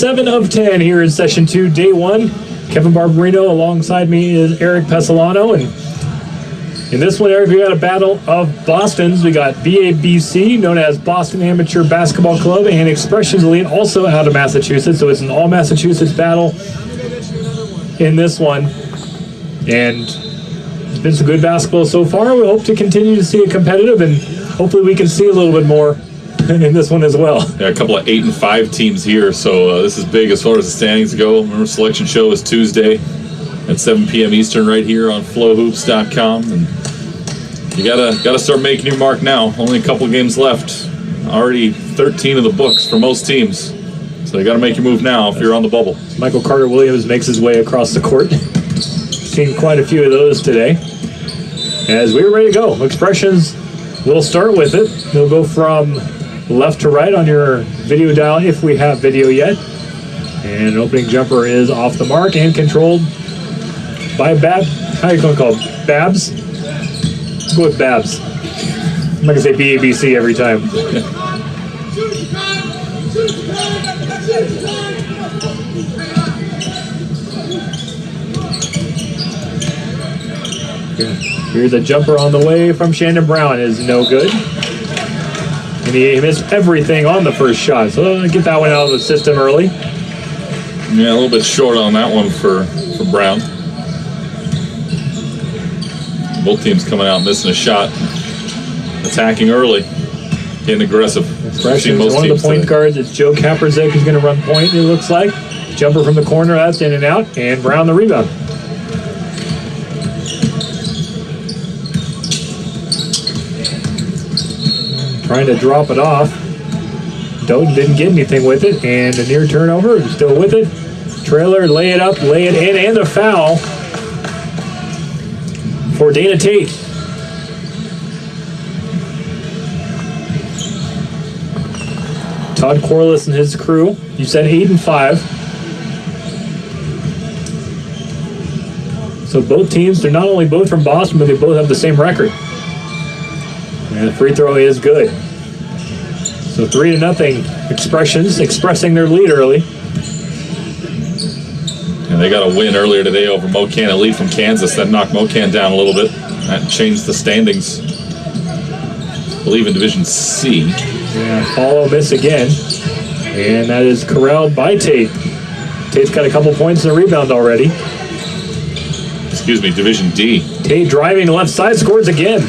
7 of 10 here in session 2, day 1. Kevin Barbarino alongside me is Eric Pesolano. And in this one, Eric, we got a battle of Bostons. We got BABC, known as Boston Amateur Basketball Club, and Expressions Elite, also out of Massachusetts. So it's an all-Massachusetts battle in this one. And it's been some good basketball so far. We hope to continue to see it competitive, and hopefully we can see a little bit more in this one as well. Yeah, a couple of 8 and 5 teams here, so this is big as far as the standings go. Remember, selection show is Tuesday at 7 p.m. Eastern right here on flowhoops.com. And you gotta start making your mark now. Only a couple games left. Already 13 of the books for most teams. So you gotta make your move now if you're on the bubble. Michael Carter Williams makes his way across the court. Seen quite a few of those today. As we're ready to go, Expressions, we'll start with it. We'll go from left to right on your video dial if we have video yet. And opening jumper is off the mark and controlled by how are you going to call it? Babs? Go with Babs. I'm not going to say BABC every time. Here's a jumper on the way from Shandon Brown. Is no good. And he missed everything on the first shot. So get that one out of the system early. Yeah, a little bit short on that one for Brown. Both teams coming out missing a shot. Attacking early. Getting aggressive. Expressions, one of the point guards, it's Joe Kaperzik who's going to run point, it looks like. Jumper from the corner, that's in and out. And Brown the rebound. Trying to drop it off. Doden didn't get anything with it, and a near turnover, still with it. Trailer, lay it up, lay it in, and a foul for Dana Tate. Todd Corliss and his crew, you said 8 and 5. So both teams, they're not only both from Boston, but they both have the same record. And the free throw is good. So 3-0 Expressions expressing their lead early. And they got a win earlier today over Mocan, a lead from Kansas. That knocked Mocan down a little bit. That changed the standings, I believe, in Division C. Yeah, follow miss again. And that is corralled by Tate. Tate's got a couple points and a rebound already. Excuse me, Division D. Tate driving left side, scores again.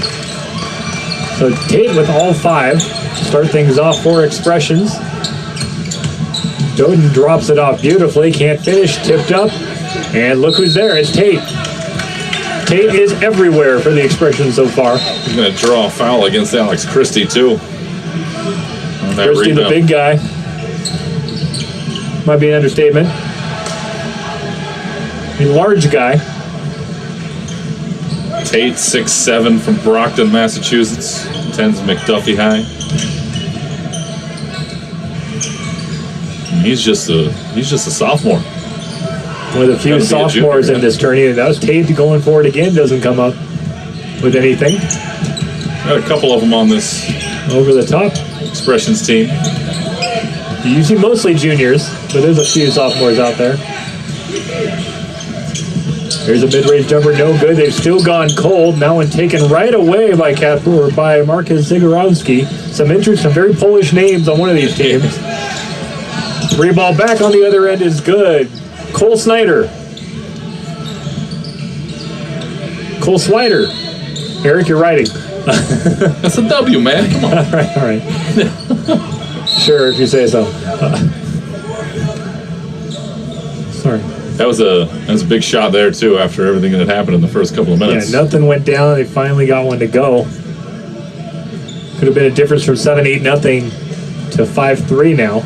So Tate with all 5. Start things off for Expressions. Doden drops it off beautifully. Can't finish. Tipped up. And look who's there. It's Tate. Tate is everywhere for the Expressions so far. He's going to draw a foul against Alex Christie, too. Christie, the big guy. Might be an understatement. A large guy. Tate, 6'7", from Brockton, Massachusetts. Attends McDuffie High. And he's just a sophomore. One of the few sophomores in this tourney. That was Tate going for it again. Doesn't come up with anything. Got a couple of them on this over the top Expressions team. You see mostly juniors, but there's a few sophomores out there. There's a mid-range jumper, no good. They've still gone cold. Now one taken right away by Marcus Zagorowski. Some very Polish names on one of these teams. 3 ball back on the other end is good. Cole Snyder. Eric, you're writing. That's a W, man. Come on. All right. Sure, if you say so. Sorry. That was a big shot there, too, after everything that happened in the first couple of minutes. Yeah, nothing went down. They finally got one to go. Could have been a difference from 7-8-0 to 5-3 now.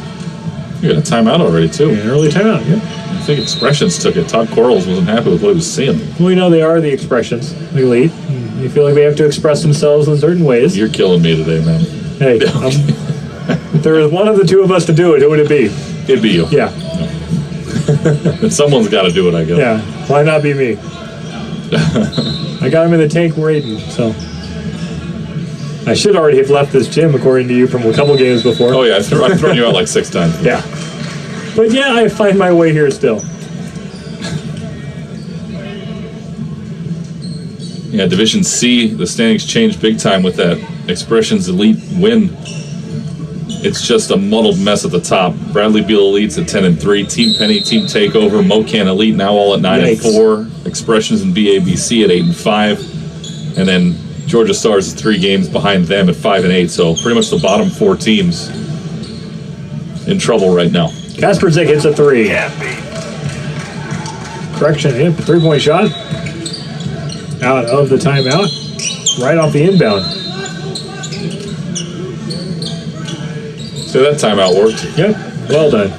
You got a timeout already, too. Yeah, an early timeout, yeah. I think Expressions took it. Todd Quarles wasn't happy with what he was seeing. Well, we know they are the Expressions, the elite. You feel like they have to express themselves in certain ways. You're killing me today, man. Hey, if there was one of the two of us to do it, who would it be? It'd be you. Yeah. Someone's got to do it, I guess. Yeah, why not be me? I got him in the tank waiting, so. I should already have left this gym, according to you, from a couple games before. Oh, yeah, I've thrown you out like 6 times. Yeah. But yeah, I find my way here still. Yeah, Division C, the standings changed big time with that Expressions Elite win. It's just a muddled mess at the top. Bradley Beal Elites at 10-3, Team Penny, Team Takeover, Mocan Elite now all at 9-4, Expressions and BABC at 8-5, and then Georgia Stars is 3 games behind them at 5-8. So pretty much the bottom 4 teams in trouble right now. Kasperczyk hits a 3. Correction, hit 3-point shot. Out of the timeout, right off the inbound. So that timeout worked. Yep, well done.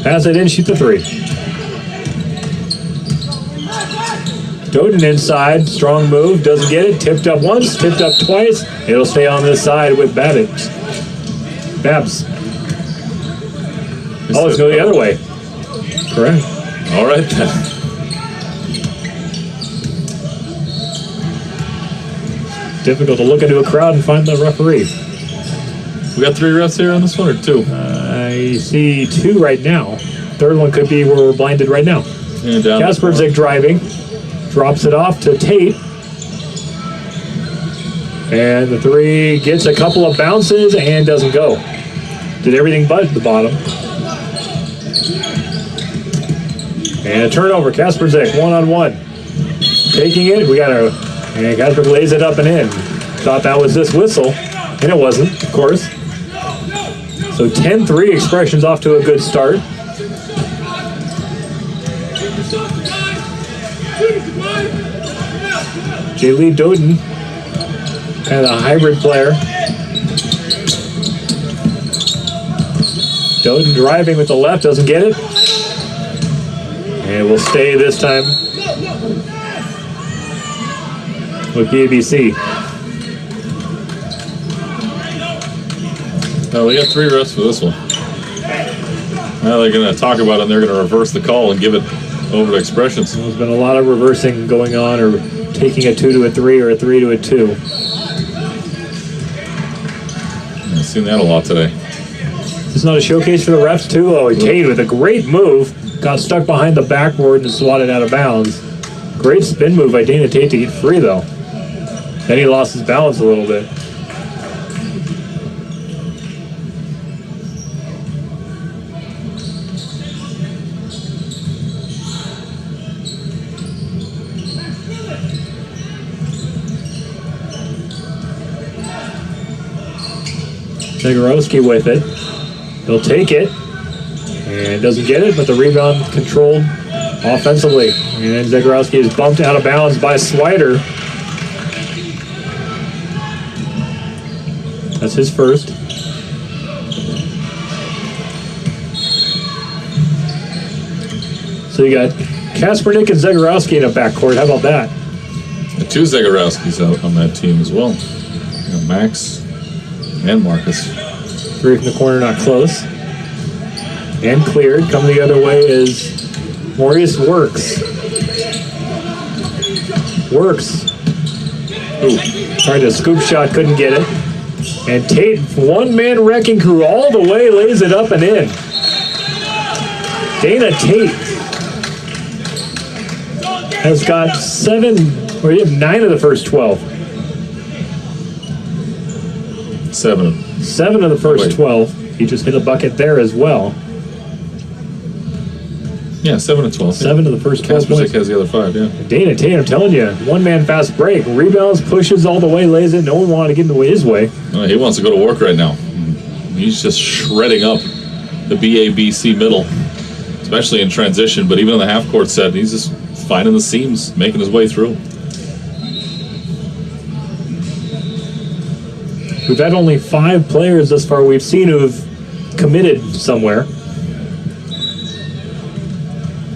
Pass it in, shoot the 3. Doden inside, strong move, doesn't get it. Tipped up once, tipped up twice. It'll stay on this side with Babs. Oh, it's going the other way. Correct. All right then. Difficult to look into a crowd and find the referee. We got 3 refs here on this one, or 2? I see 2 right now. Third one could be where we're blinded right now. Yeah, down. Kasperczyk driving. Drops it off to Tate. And the 3 gets a couple of bounces and doesn't go. Did everything but the bottom. And a turnover. Kasperczyk, 1-on-1. Taking it. And Kasperczyk lays it up and in. Thought that was this whistle. And it wasn't, of course. So 10-3, Expressions off to a good start. J-Lee Doden, kind of a hybrid player. Doden driving with the left, doesn't get it. And will stay this time with BABC. No, we got 3 refs for this one. Now they're going to talk about it and they're going to reverse the call and give it over to Expressions. There's been a lot of reversing going on, or taking a 2 to a 3 or a 3 to a 2. I've seen that a lot today. This is not a showcase for the refs too? Oh, Tate with a great move. Got stuck behind the backboard and swatted out of bounds. Great spin move by Dana Tate to get free though. Then he lost his balance a little bit. Zagorowski with it. He'll take it. And doesn't get it, but the rebound controlled offensively. And then Zagorowski is bumped out of bounds by Swider. That's his first. So you got Kasperczyk and Zagorowski in a backcourt. How about that? 2 Zagorowskis out on that team as well. You got Max and Marcus. 3 from the corner, not close. And cleared. Coming the other way is Maurice Works. Works. Ooh, tried a scoop shot, couldn't get it. And Tate, one-man wrecking crew all the way, lays it up and in. Dana Tate has got 9 of the first 12. 7. 7 of the first 12. He just hit a bucket there as well. Yeah, 7 of 12. 7 of the first 12 Kasperczyk points. has the other 5, yeah. Dana Tate, I'm telling you, one-man fast break. Rebounds, pushes all the way, lays it. No one wanted to get in his way. Well, he wants to go to work right now. He's just shredding up the BABC middle, especially in transition. But even on the half-court set, he's just finding the seams, making his way through. We've had only 5 players thus far we've seen who have committed somewhere.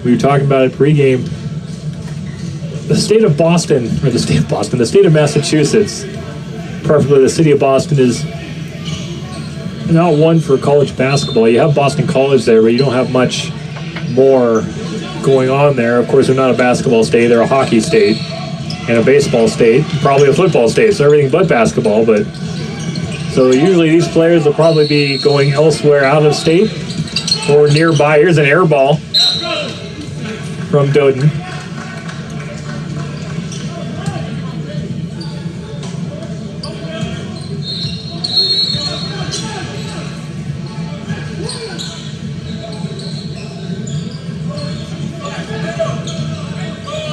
We were talking about it pregame. The state of Massachusetts, preferably the city of Boston, is not one for college basketball. You have Boston College there, but you don't have much more going on there. Of course, they're not a basketball state. They're a hockey state and a baseball state, probably a football state, so everything but basketball. But so usually these players will probably be going elsewhere out of state or nearby. Here's an air ball from Doden.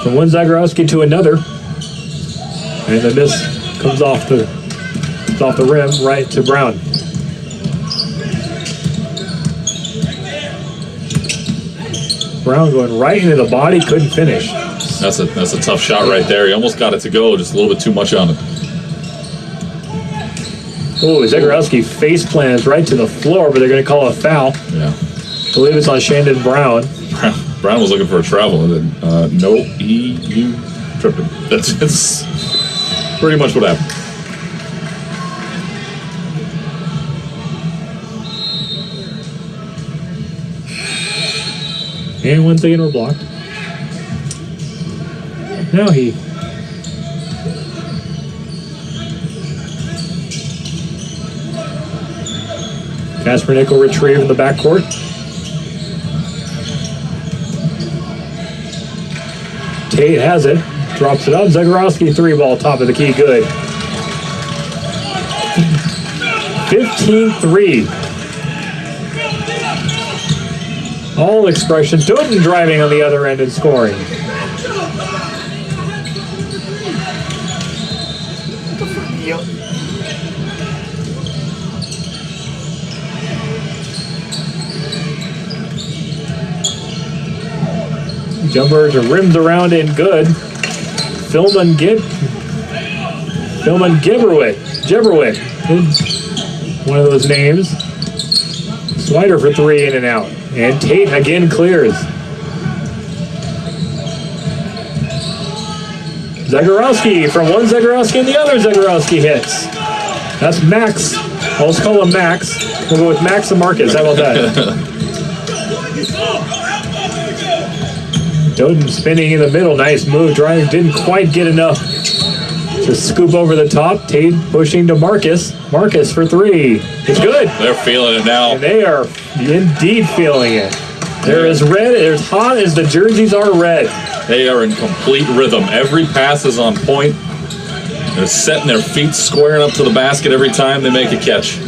From one Zagorowski to another, and the miss comes off the rim right to Brown. Brown going right into the body, couldn't finish. That's a tough shot right there. He almost got it to go, just a little bit too much on it. Oh, Zagorowski face plants right to the floor, but they're going to call a foul. Yeah. I believe it's on Shandon Brown. Brown was looking for a travel, and then no, you tripped him. That's pretty much what happened. And once again, we're blocked. Now he. Kaspernick will retrieve in the backcourt. Tate has it, drops it up. Zagorowski 3-ball, top of the key, good. 15-3. All expression. Doden driving on the other end and scoring. Jumper rims around in good. Philman Gibberwick. One of those names. Slider for 3 in and out. And Tate again clears. Zagorowski from one Zagorowski and the other Zagorowski hits. That's Max. I'll just call him Max. We'll go with Max and Marcus. How about that? Doden spinning in the middle. Nice move. Driving didn't quite get enough to scoop over the top. Tate pushing to Marcus. Marcus for 3. It's good. They're feeling it now. And they are indeed feeling it. They're as red, as hot as the jerseys are red. They are in complete rhythm. Every pass is on point. They're setting their feet, squaring up to the basket every time they make a catch.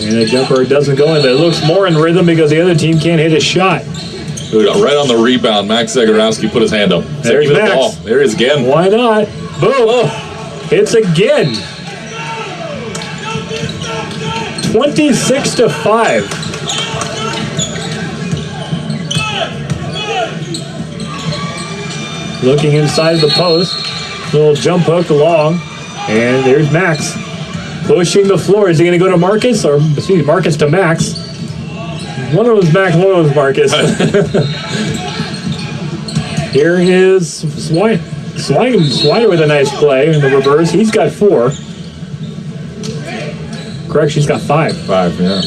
And the jumper doesn't go in. It looks more in rhythm because the other team can't hit a shot. Right on the rebound, Max Zagorowski put his hand up. There's Max. The ball. There he is again. Why not? Boom. Hits again. 26-5. Looking inside the post. Little jump hook along. And there's Max. Pushing the floor. Is he going to go to Marcus? Or, excuse me, Marcus to Max. One of them was Max, one of them was Marcus. Here is Swider with a nice play in the reverse. He's got 4. Correct, she's got 5. 5, yeah.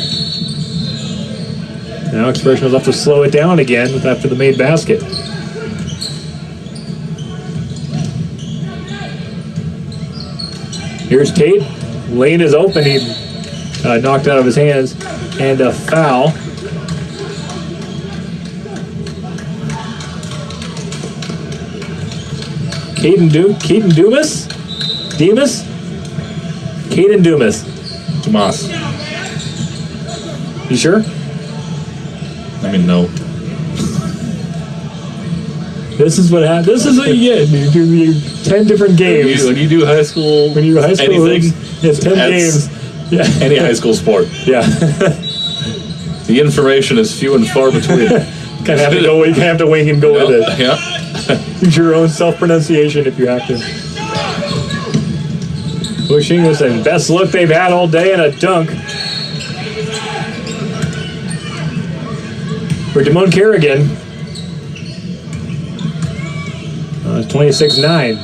Now Expression will have to slow it down again after the made basket. Here's Tate. Lane is open. He knocked out of his hands. And a foul. Caden Dumas? Demas? Caden Dumas. Tomas. You sure? I mean, no. This is what happens. This is what you get. You do 10 different games. When you do high school, anything, it's 10 games. Yeah. Any high school sport. Yeah. The information is few and far between. You kind of have to wing and go with it. Yeah. Use your own self-pronunciation if you have to. Pushing this and best look they've had all day and a dunk. For Damone Kerrigan. 26-9.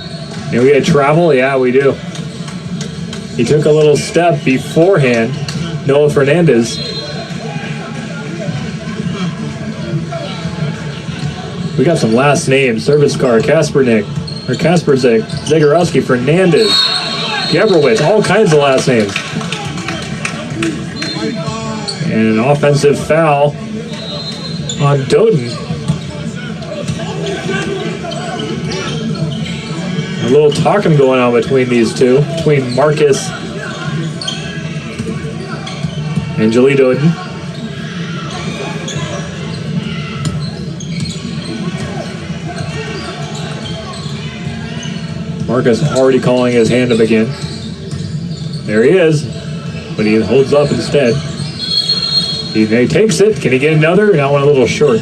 And we had travel? Yeah, we do. He took a little step beforehand. Noah Fernandez. We got some last names. Service car, Kaspernick. Or Kasperzak. Zagorowski, Fernandez. Gebrowitz, all kinds of last names. And an offensive foul on Doden. A little talking going on between these two, between Marcus and Julie Doden. Marcus already calling his hand up again. There he is, but he holds up instead. He takes it. Can he get another? Now one a little short.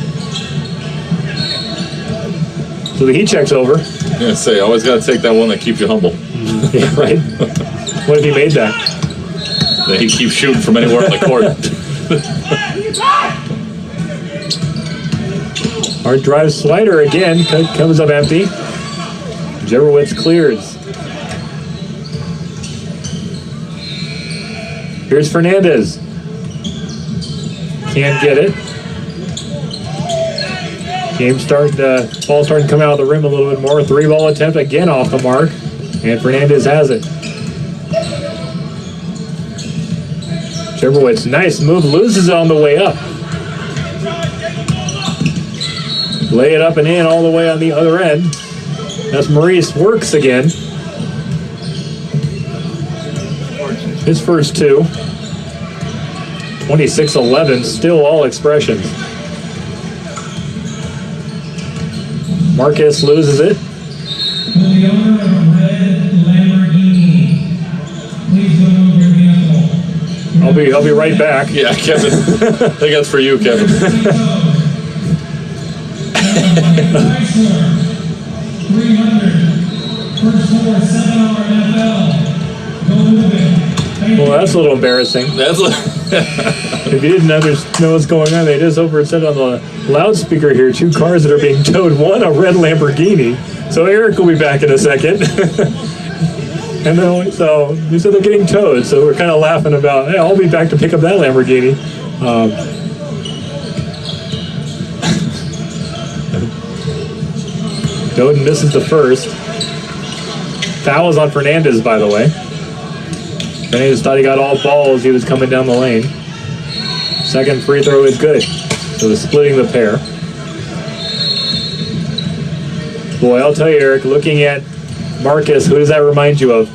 So the heat check's over. I'm going to say, always got to take that one that keeps you humble. Yeah, right. What if he made that? Then he keeps shooting from anywhere on the court. Hard drive slider again. Comes up empty. Gebrowitz clears. Here's Fernandez. Can't get it. Ball starting to come out of the rim a little bit more. 3-ball attempt again off the mark. And Fernandez has it. Gebrowitz, nice move, loses it on the way up. Lay it up and in all the way on the other end. That's Maurice works again. His first two. 26-11, still all expressions. Marcus loses it. For the owner of a red Lamborghini, please don't move your vehicle. I'll be right back. Yeah, Kevin. I think that's for you, Kevin. Chrysler, 300, first floor, $7 NFL. Don't move it. Thank Well, you. that's a little embarrassing. If you didn't know what's going on, they just said on the loudspeaker here, 2 cars that are being towed. One, a red Lamborghini. So Eric will be back in a second. And then, so you said they're getting towed. So we're kind of laughing about, hey, I'll be back to pick up that Lamborghini. Doden misses the first. Foul is on Fernandez, by the way. Fernandez thought he got all balls. He was coming down the lane. Second free throw is good. So they're splitting the pair. Boy, I'll tell you, Eric, looking at Marcus, who does that remind you of?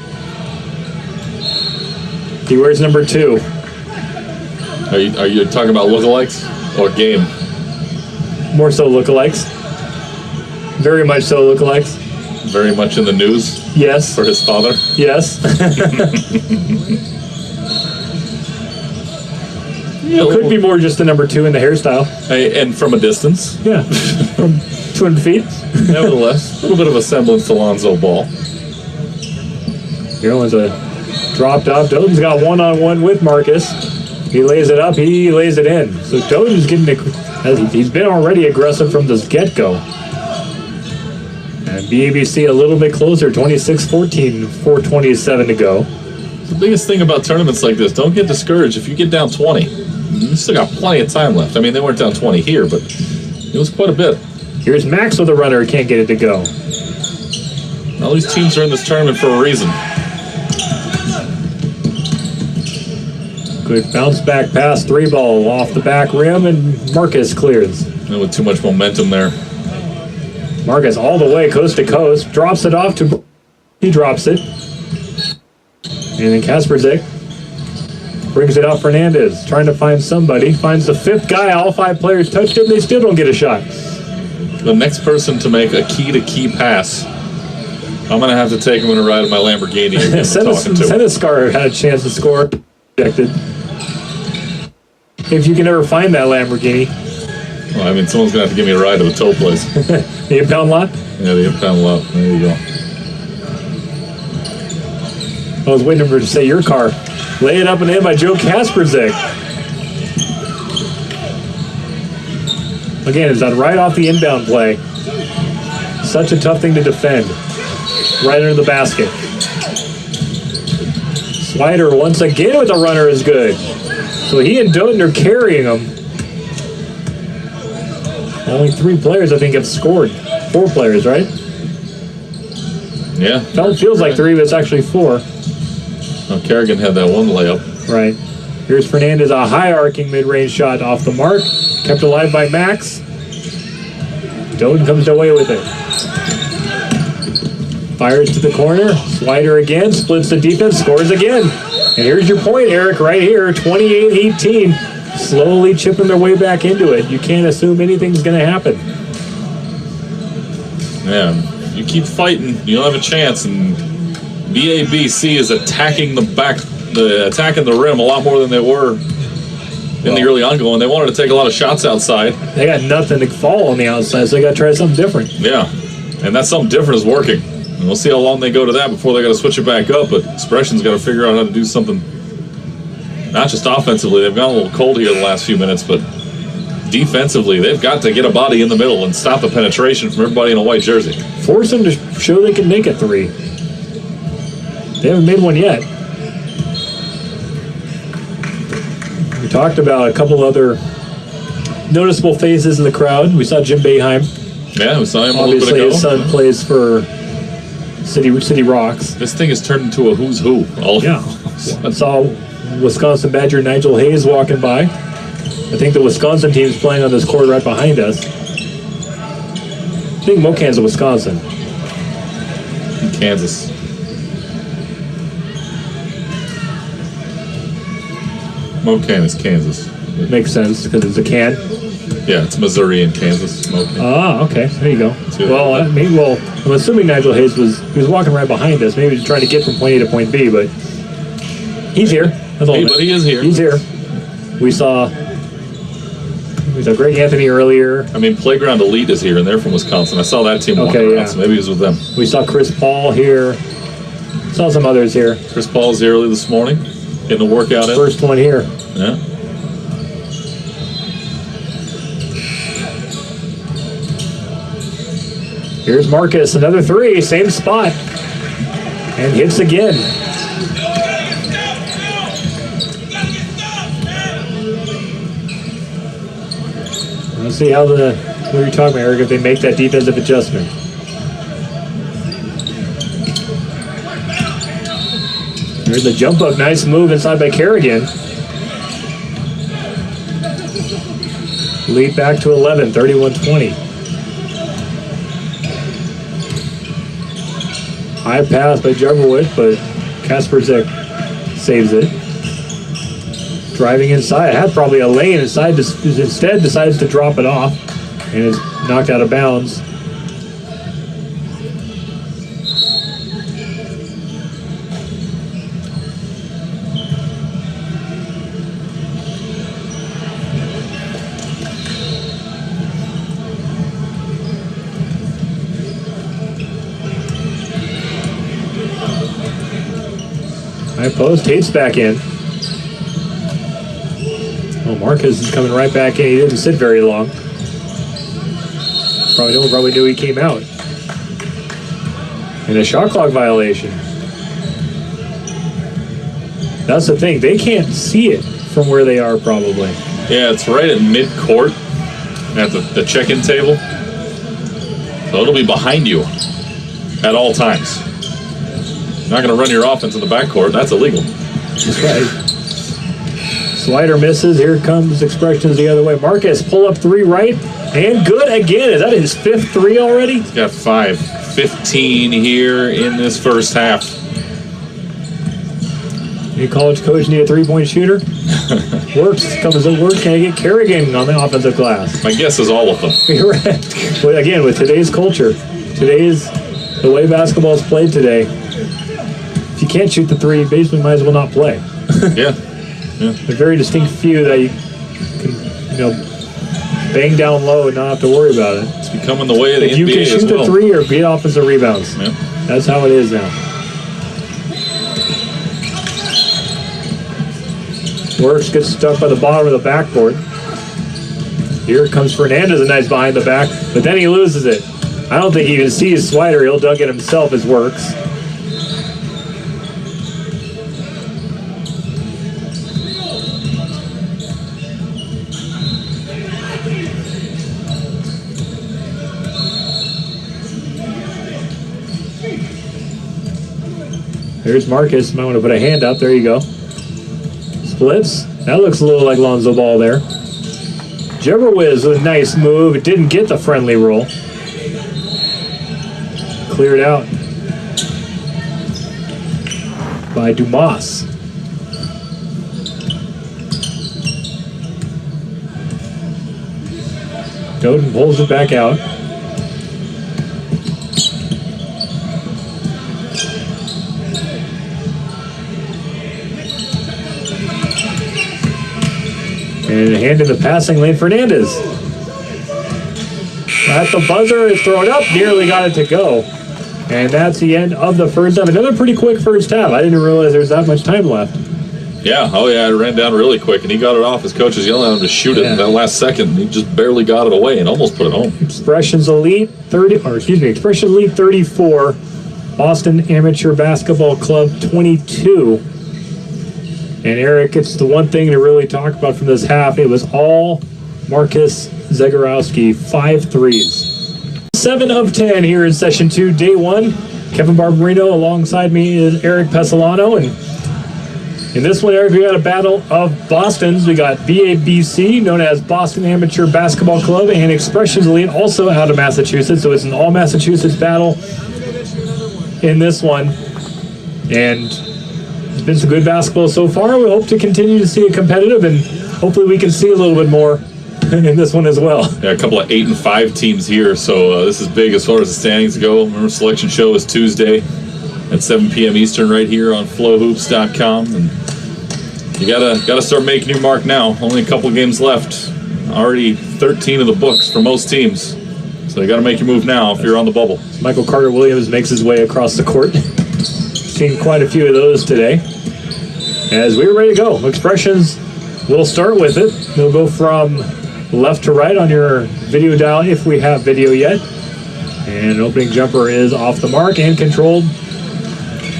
He wears number 2. Are you talking about lookalikes or game? More so lookalikes. Very much so lookalikes. Very much in the news Yes. for his father. Yes. Yeah, Could be more just the number 2 in the hairstyle. Hey, and from a distance, Yeah. From 200 feet. nevertheless, a little bit of a semblance to Lonzo Ball. Here one's a dropped off. Doden's got one-on-one with Marcus. He lays it up. He lays it in. So Doden's he's been already aggressive from the get-go. And BABC a little bit closer, 26-14, 4:27 to go. The biggest thing about tournaments like this, don't get discouraged if you get down 20. You still got plenty of time left. I mean, they weren't down 20 here, but it was quite a bit. Here's Max with a runner. Can't get it to go. All these teams are in this tournament for a reason. Good bounce back pass, 3-ball off the back rim, and Marcus clears. And with too much momentum there. Marcus all the way coast to coast, drops it off to. He drops it. And then Kasperzik brings it out. Fernandez trying to find somebody. Finds the 5th guy. All 5 players touched him. They still don't get a shot. The next person to make a key-to-key pass, I'm going to have to take him on a ride in my Lamborghini. Senescar had a chance to score. Rejected. If you can ever find that Lamborghini. Well, I mean, someone's going to have to give me a ride to the tow place. The impound lot? Yeah, the impound lot. There you go. I was waiting for her to say your car. Lay it up and in by Joe Kasperzik. Again, it's done right off the inbound play. Such a tough thing to defend. Right under the basket. Slider once again with a runner is good. So he and Doden are carrying them. Only 3 players, I think, have scored. 4 players, right? Yeah. Feels like 3, but it's actually 4. Kerrigan had that one layup. Right. Here's Fernandez, a high arcing mid-range shot off the mark. Kept alive by Max. Doden comes away with it. Fires to the corner. Slider again. Splits the defense. Scores again. And here's your point, Eric, right here. 28-18. Slowly chipping their way back into it. You can't assume anything's going to happen. Yeah. You keep fighting, you don't have a chance. And BABC is attacking attacking the rim a lot more than they were in the early ongoing. They wanted to take a lot of shots outside. They got nothing to fall on the outside, so they got to try something different. Yeah, and that something different is working. And we'll see how long they go to that before they got to switch it back up. But Expression's got to figure out how to do something, not just offensively. They've gotten a little cold here the last few minutes, but defensively, they've got to get a body in the middle and stop the penetration from everybody in a white jersey. Force them to show they can make a three. They haven't made one yet. We talked about a couple other noticeable faces in the crowd. We saw Jim Boeheim. Yeah, we saw him Obviously, a little bit ago. his son plays for City Rocks. This thing has turned into a who's who. Yeah. I saw Wisconsin Badger Nigel Hayes walking by. I think the Wisconsin team's playing on this court right behind us. I think Mocan's in Wisconsin. Kansas. Mocan is Kansas. Makes sense because it's a can. Yeah, it's Missouri and Kansas. Mocan. Ah, okay. There you go. Well, I'm assuming Nigel Hayes was walking right behind us. Maybe he's trying to get from point A to point B, but he's here. That's all. But he is here. He's here. We saw Greg Anthony earlier. I mean, Playground Elite is here, and they're from Wisconsin. I saw that team walking around, so maybe he was with them. We saw Chris Paul here. Saw some others here. Chris Paul's here early this morning, getting a workout in. First one here. Yeah. Here's Marcus, another three, same spot, and hits again. Let's see how what are you talking about, Eric, if they make that defensive adjustment. There's the jump up, nice move inside by Kerrigan. Lead back to 11, 31-20. High pass by Juggerwood, but Kasperzak saves it. Driving inside, had probably a lane instead decides to drop it off and is knocked out of bounds. High post, Tate's back in. Oh, Marcus is coming right back in. He didn't sit very long. Probably knew he came out. And a shot clock violation. That's the thing. They can't see it from where they are, probably. Yeah, it's right at mid-court at the check-in table. So it'll be behind you at all times. You're not going to run your offense in the backcourt. That's illegal. That's right. Slider misses. Here comes Expressions the other way. Marcus, pull up three right. And good again. Is that his fifth three already? He's got 15 here in this first half. Any college coach need a three-point shooter? Works. Comes at work. Can I get Kerrigan on the offensive glass? My guess is all of them. You're right. But again, with today's culture, the way basketball is played today, if you can't shoot the three, you basically might as well not play. Yeah. A very distinct few that you can, bang down low and not have to worry about it. It's becoming the way of the NBA as well. You can shoot the three or beat offensive rebounds. Yeah. That's how it is now. Works, gets stuck by the bottom of the backboard. Here comes Fernandez, a nice behind the back, but then he loses it. I don't think he even sees Slider. He'll dunk it himself as Works. There's Marcus. Might want to put a hand up. There you go. Splits. That looks a little like Lonzo Ball there. Jebberwiz with a nice move. It didn't get the friendly roll. Cleared out by Dumas. Doden pulls it back out. And a hand in the passing lane, Fernandez. At the buzzer, it's thrown up, nearly got it to go. And that's the end of the first half. Another pretty quick first half. I didn't realize there was that much time left. Yeah, it ran down really quick, and he got it off. His coach was yelling at him to shoot it in that last second. He just barely got it away and almost put it home. Expressions Elite 34. Boston Amateur Basketball Club 22. And Eric, it's the one thing to really talk about from this half. It was all Marcus Zagorowski, 5 threes. 7 of 10 here in session 2, day 1. Kevin Barbarino alongside me is Eric Pesolano. And in this one, Eric, we got a battle of Bostons. We got BABC, known as Boston Amateur Basketball Club, and Expressions Elite, also out of Massachusetts. So it's an all-Massachusetts battle in this one. And it's been some good basketball so far. We hope to continue to see it competitive, and hopefully we can see a little bit more in this one as well. Yeah, a couple of 8 and 5 teams here, so this is big as far as the standings go. Remember, selection show is Tuesday at 7 p.m. Eastern right here on flowhoops.com. And you gotta start making your mark now. Only a couple games left. Already 13 of the books for most teams. So you gotta make your move now if you're on the bubble. Michael Carter-Williams makes his way across the court. Seen quite a few of those today. As we're ready to go, Expressions, we'll start with it. We'll go from left to right on your video dial if we have video yet. And an opening jumper is off the mark and controlled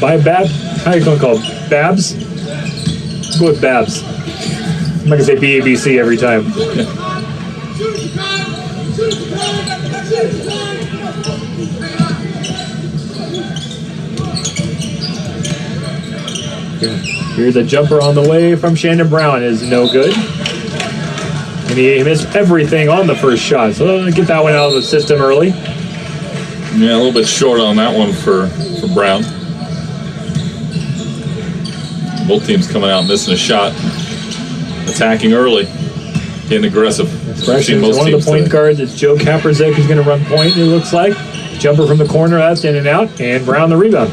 by how are you going to call it? Babs? Let's go with Babs. I'm not going to say BABC every time. Here's a jumper on the way from Shandon Brown. Is no good. And he missed everything on the first shot. So get that one out of the system early. Yeah, a little bit short on that one for Brown. Both teams coming out missing a shot. Attacking early. Getting aggressive. Expressions, one of the point guards, it's Joe Kaprzyk who's going to run point, it looks like. Jumper from the corner, that's in and out. And Brown the rebound.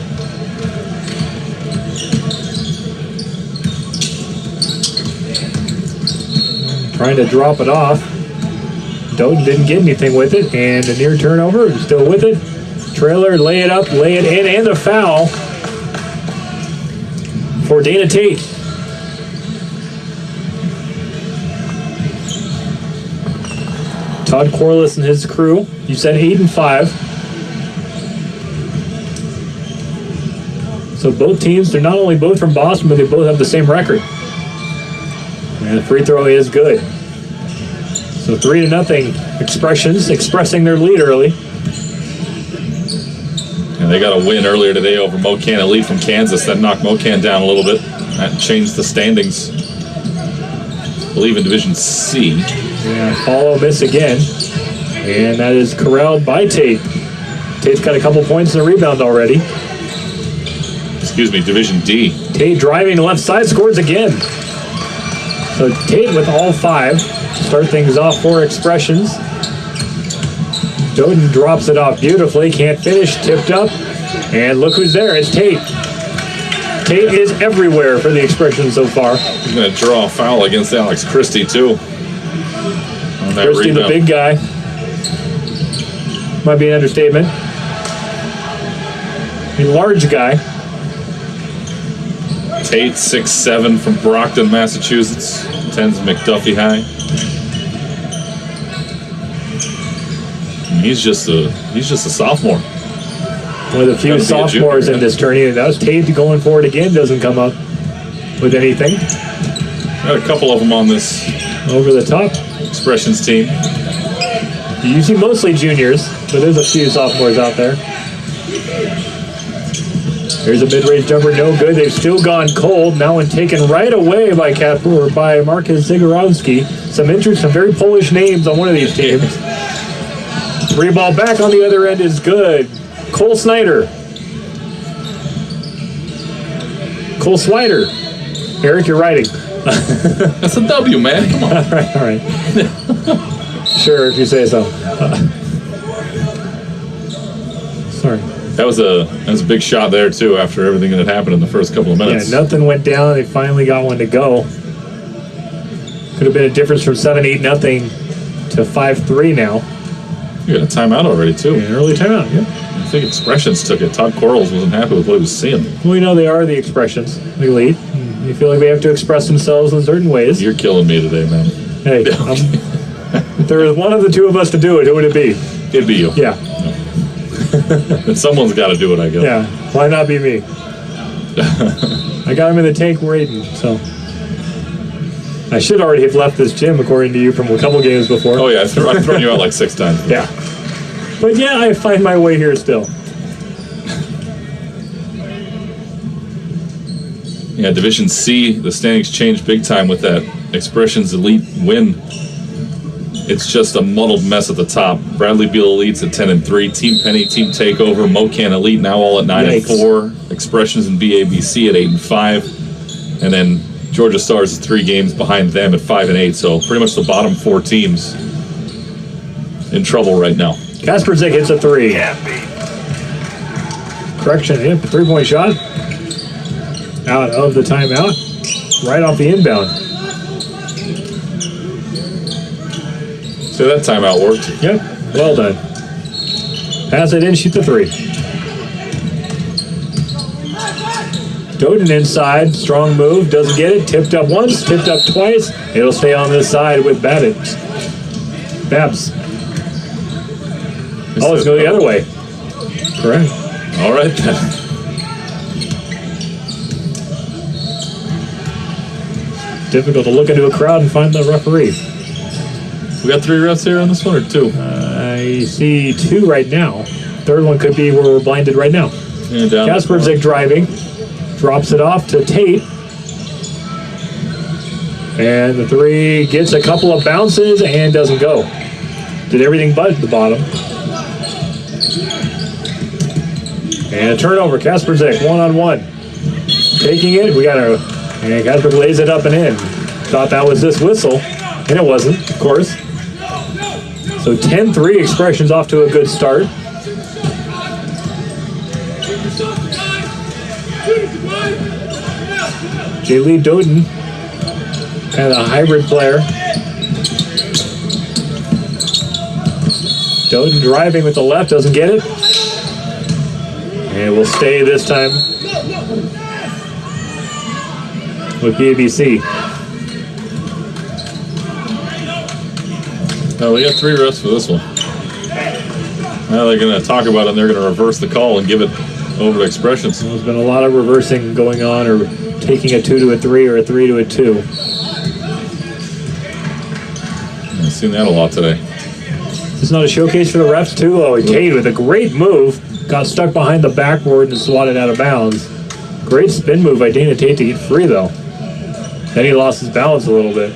Trying to drop it off. Doden didn't get anything with it, and a near turnover, still with it. Trailer, lay it up, lay it in, and a foul for Dana Tate. Todd Corliss and his crew, you said 8 and 5. So both teams, they're not only both from Boston, but they both have the same record. And the free throw is good. So 3-0 Expressions expressing their lead early. And they got a win earlier today over Mocan Elite from Kansas. That knocked Mocan down a little bit. That changed the standings, I believe, in Division C. Yeah, follow miss again. And that is corralled by Tate. Tate's got a couple points and a rebound already. Excuse me, Division D. Tate driving left side, scores again. So Tate with all 5. Start things off for Expressions. Doden drops it off beautifully, can't finish, tipped up. And look who's there, it's Tate. Tate is everywhere for the Expressions so far. He's going to draw a foul against Alex Christie, too. Christie, the big guy. Might be an understatement. A large guy. Tate, 6'7", from Brockton, Massachusetts. Attends McDuffie High. And he's just a sophomore. One of the few sophomores in this tournament. That was Tate going for it again. Doesn't come up with anything. Got a couple of them on this over the top Expressions team. Usually mostly juniors, but there's a few sophomores out there. Here's a mid-range jumper, no good. They've still gone cold. Now one taken right away by Marcus Zagorowski. Some very Polish names on one of these teams. 3-ball back on the other end is good. Cole Snyder. Eric, you're writing. That's a W, man. Come on. All right. Sure, if you say so. Sorry. That was a big shot there, too, after everything that had happened in the first couple of minutes. Yeah, nothing went down. They finally got one to go. Could have been a difference from 7-8 nothing to 5-3 now. You got a timeout already, too. Yeah, an early timeout, yeah. I think Expressions took it. Todd Quarles wasn't happy with what he was seeing. Well, they are the Expressions, the elite. You feel like they have to express themselves in certain ways. You're killing me today, man. Hey, if there was one of the two of us to do it, who would it be? It'd be you. Yeah. And someone's got to do it, I guess. Yeah, why not be me? I got him in the tank waiting, so. I should already have left this gym, according to you, from a couple games before. Oh, yeah, I've thrown you out like 6 times. Yeah. But yeah, I find my way here still. Yeah, Division C, the standings changed big time with that Expressions Elite win. It's just a muddled mess at the top. Bradley Beal Elite's at 10-3. Team Penny, Team Takeover, Mocan Elite now all at 9-4. Expressions and BABC at 8-5. And then Georgia Stars is 3 games behind them at 5-8. So pretty much the bottom 4 teams in trouble right now. Kasper Zick hits a 3. Correction, a 3-point shot. Out of the timeout. Right off the inbound. So that timeout worked. Yep, well done. Pass it in, shoot the 3. Doden inside, strong move, doesn't get it. Tipped up once, tipped up twice. It'll stay on this side with Babs. Oh, it's going the other way. Correct. All right, then. Difficult to look into a crowd and find the referee. We got 3 refs here on this one, or 2? I see 2 right now. Third one could be where we're blinded right now. Yeah, down. Kasper Zick driving. Drops it off to Tate. And the 3 gets a couple of bounces and doesn't go. Did everything but the bottom. And a turnover. Kasper Zick, 1-on-1. Taking it. And Kasper lays it up and in. Thought that was this whistle. And it wasn't, of course. So 10-3 Expressions off to a good start. J. Lee Doden, kind of a hybrid player. Doden driving with the left, doesn't get it. And will stay this time with BABC. Oh, we got 3 refs for this one. Now they're going to talk about it and they're going to reverse the call and give it over to Expressions. There's been a lot of reversing going on, or taking a 2 to a 3 or a 3 to a 2. I've seen that a lot today. It's not a showcase for the refs too. Oh, Tate with a great move. Got stuck behind the backboard and swatted out of bounds. Great spin move by Dana Tate to get free though. Then he lost his balance a little bit.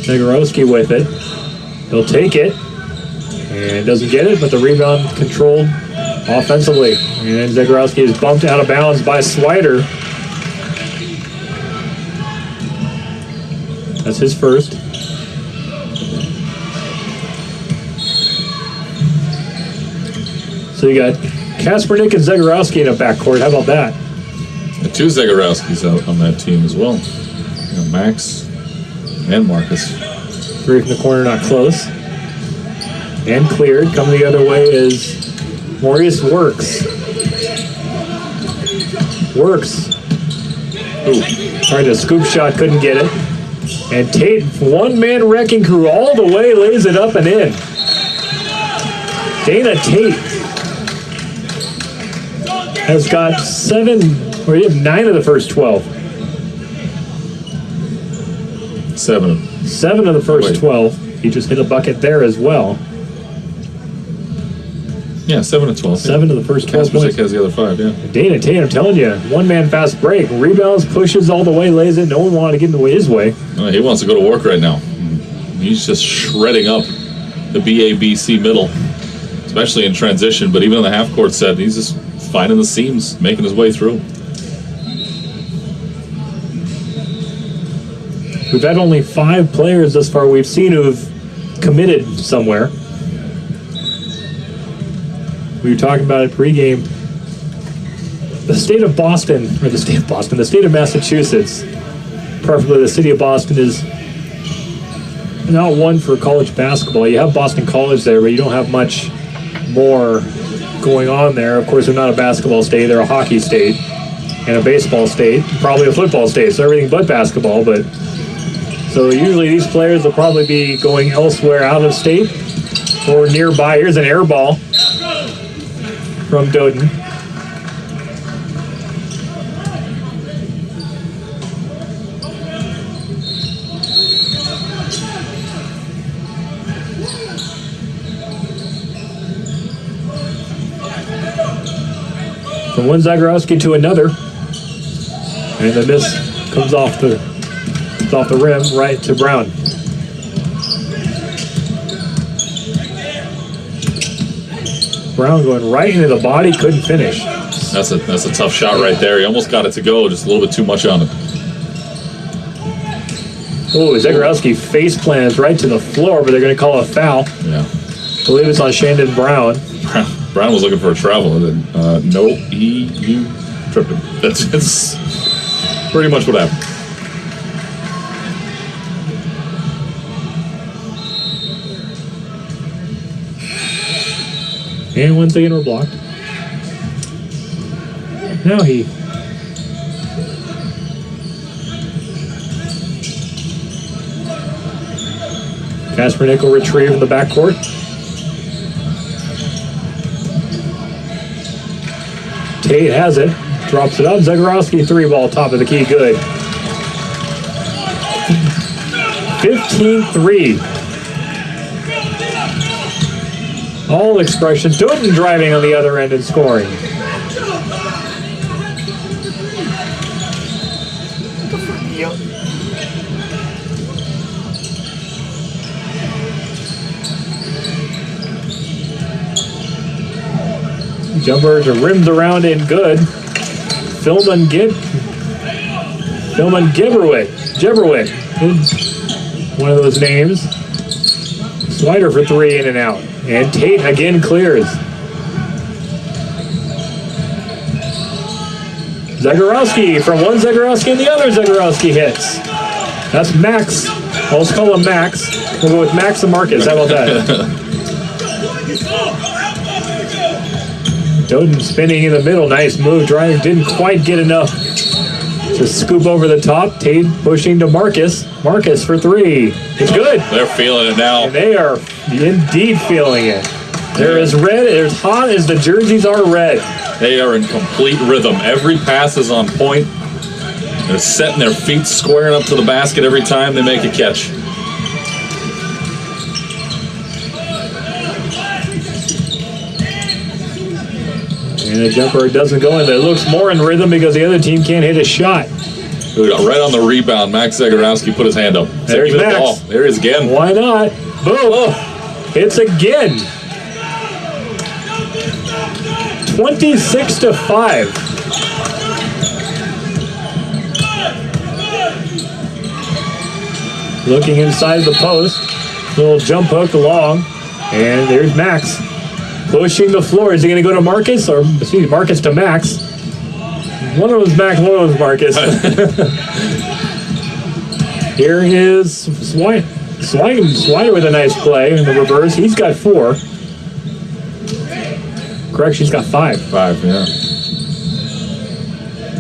Zagorowski with it. He'll take it. And doesn't get it, but the rebound controlled offensively. And Zagorowski is bumped out of bounds by Swider. That's his first. So you got Kaspernick and Zagorowski in a backcourt. How about that? And 2 Zagorowskis out on that team as well. You know, Max and Marcus. 3 from the corner, not close. And cleared. Coming the other way is Maurice Works. Ooh, tried a scoop shot, couldn't get it. And Tate, one-man wrecking crew all the way, lays it up and in. Dana Tate. has got 9 of the first 12. 7. 7 of the first 12. He just hit a bucket there as well. Yeah, 7 of 12. 7 of the first 12 points. has the other 5, yeah. Dana Tate, I'm telling you, one-man fast break. Rebounds, pushes all the way, lays it. No one wanted to get in his way. He wants to go to work right now. He's just shredding up the BABC middle, especially in transition. But even on the half-court set, he's just finding the seams, making his way through. We've had only 5 players thus far we've seen who've committed somewhere. We were talking about it pregame. The state of Massachusetts, preferably the city of Boston, is not one for college basketball. You have Boston College there, but you don't have much more going on there. Of course, they're not a basketball state. They're a hockey state and a baseball state, probably a football state, so everything but basketball. But so usually these players will probably be going elsewhere out of state or nearby. Here's an air ball from Doden. From one Zagorowski to another, and the miss comes off the rim right to Brown. Brown going right into the body, couldn't finish. That's a tough shot right there. He almost got it to go, just a little bit too much on it. Oh, Zagorowski face plants right to the floor, but they're going to call a foul. Yeah. I believe it's on Shandon Brown. Brown was looking for a travel, and then no, you tripped him. That's pretty much what happened. And once again, we're blocked. Now he... Casper Nickel retrieve in the backcourt. Tate has it. Drops it up. Zagorowski 3-ball, top of the key. Good. 15-3. All expression. Doden driving on the other end and scoring. Jumper rims around in good. Philman Gibberwick. One of those names. Slider for 3 in and out. And Tate again clears. Zagorowski from one Zagorowski and the other Zagorowski hits. That's Max. I'll just call him Max. We'll go with Max and Marcus. How about that? Doden spinning in the middle. Nice move. Driving didn't quite get enough to scoop over the top. Tate pushing to Marcus. Marcus for 3. It's good. They're feeling it now. And they are indeed feeling it. They're as red, as hot as the jerseys are red. They are in complete rhythm. Every pass is on point. They're setting their feet, squaring up to the basket every time they make a catch. And the jumper doesn't go in. It looks more in rhythm because the other team can't hit a shot. Right on the rebound, Max Zagorowski put his hand up. There's Max. The ball. There he is again. Why not? Boom. Oh, it's again. 26-5. Looking inside the post. Little jump hook along. And there's Max. Pushing the floor. Is he going to go to Marcus? Or, excuse me, Marcus to Max. One of them's Max, one of them's Marcus. Here is Slider with a nice play in the reverse. He's got 4. Correct, she's got 5. 5, yeah.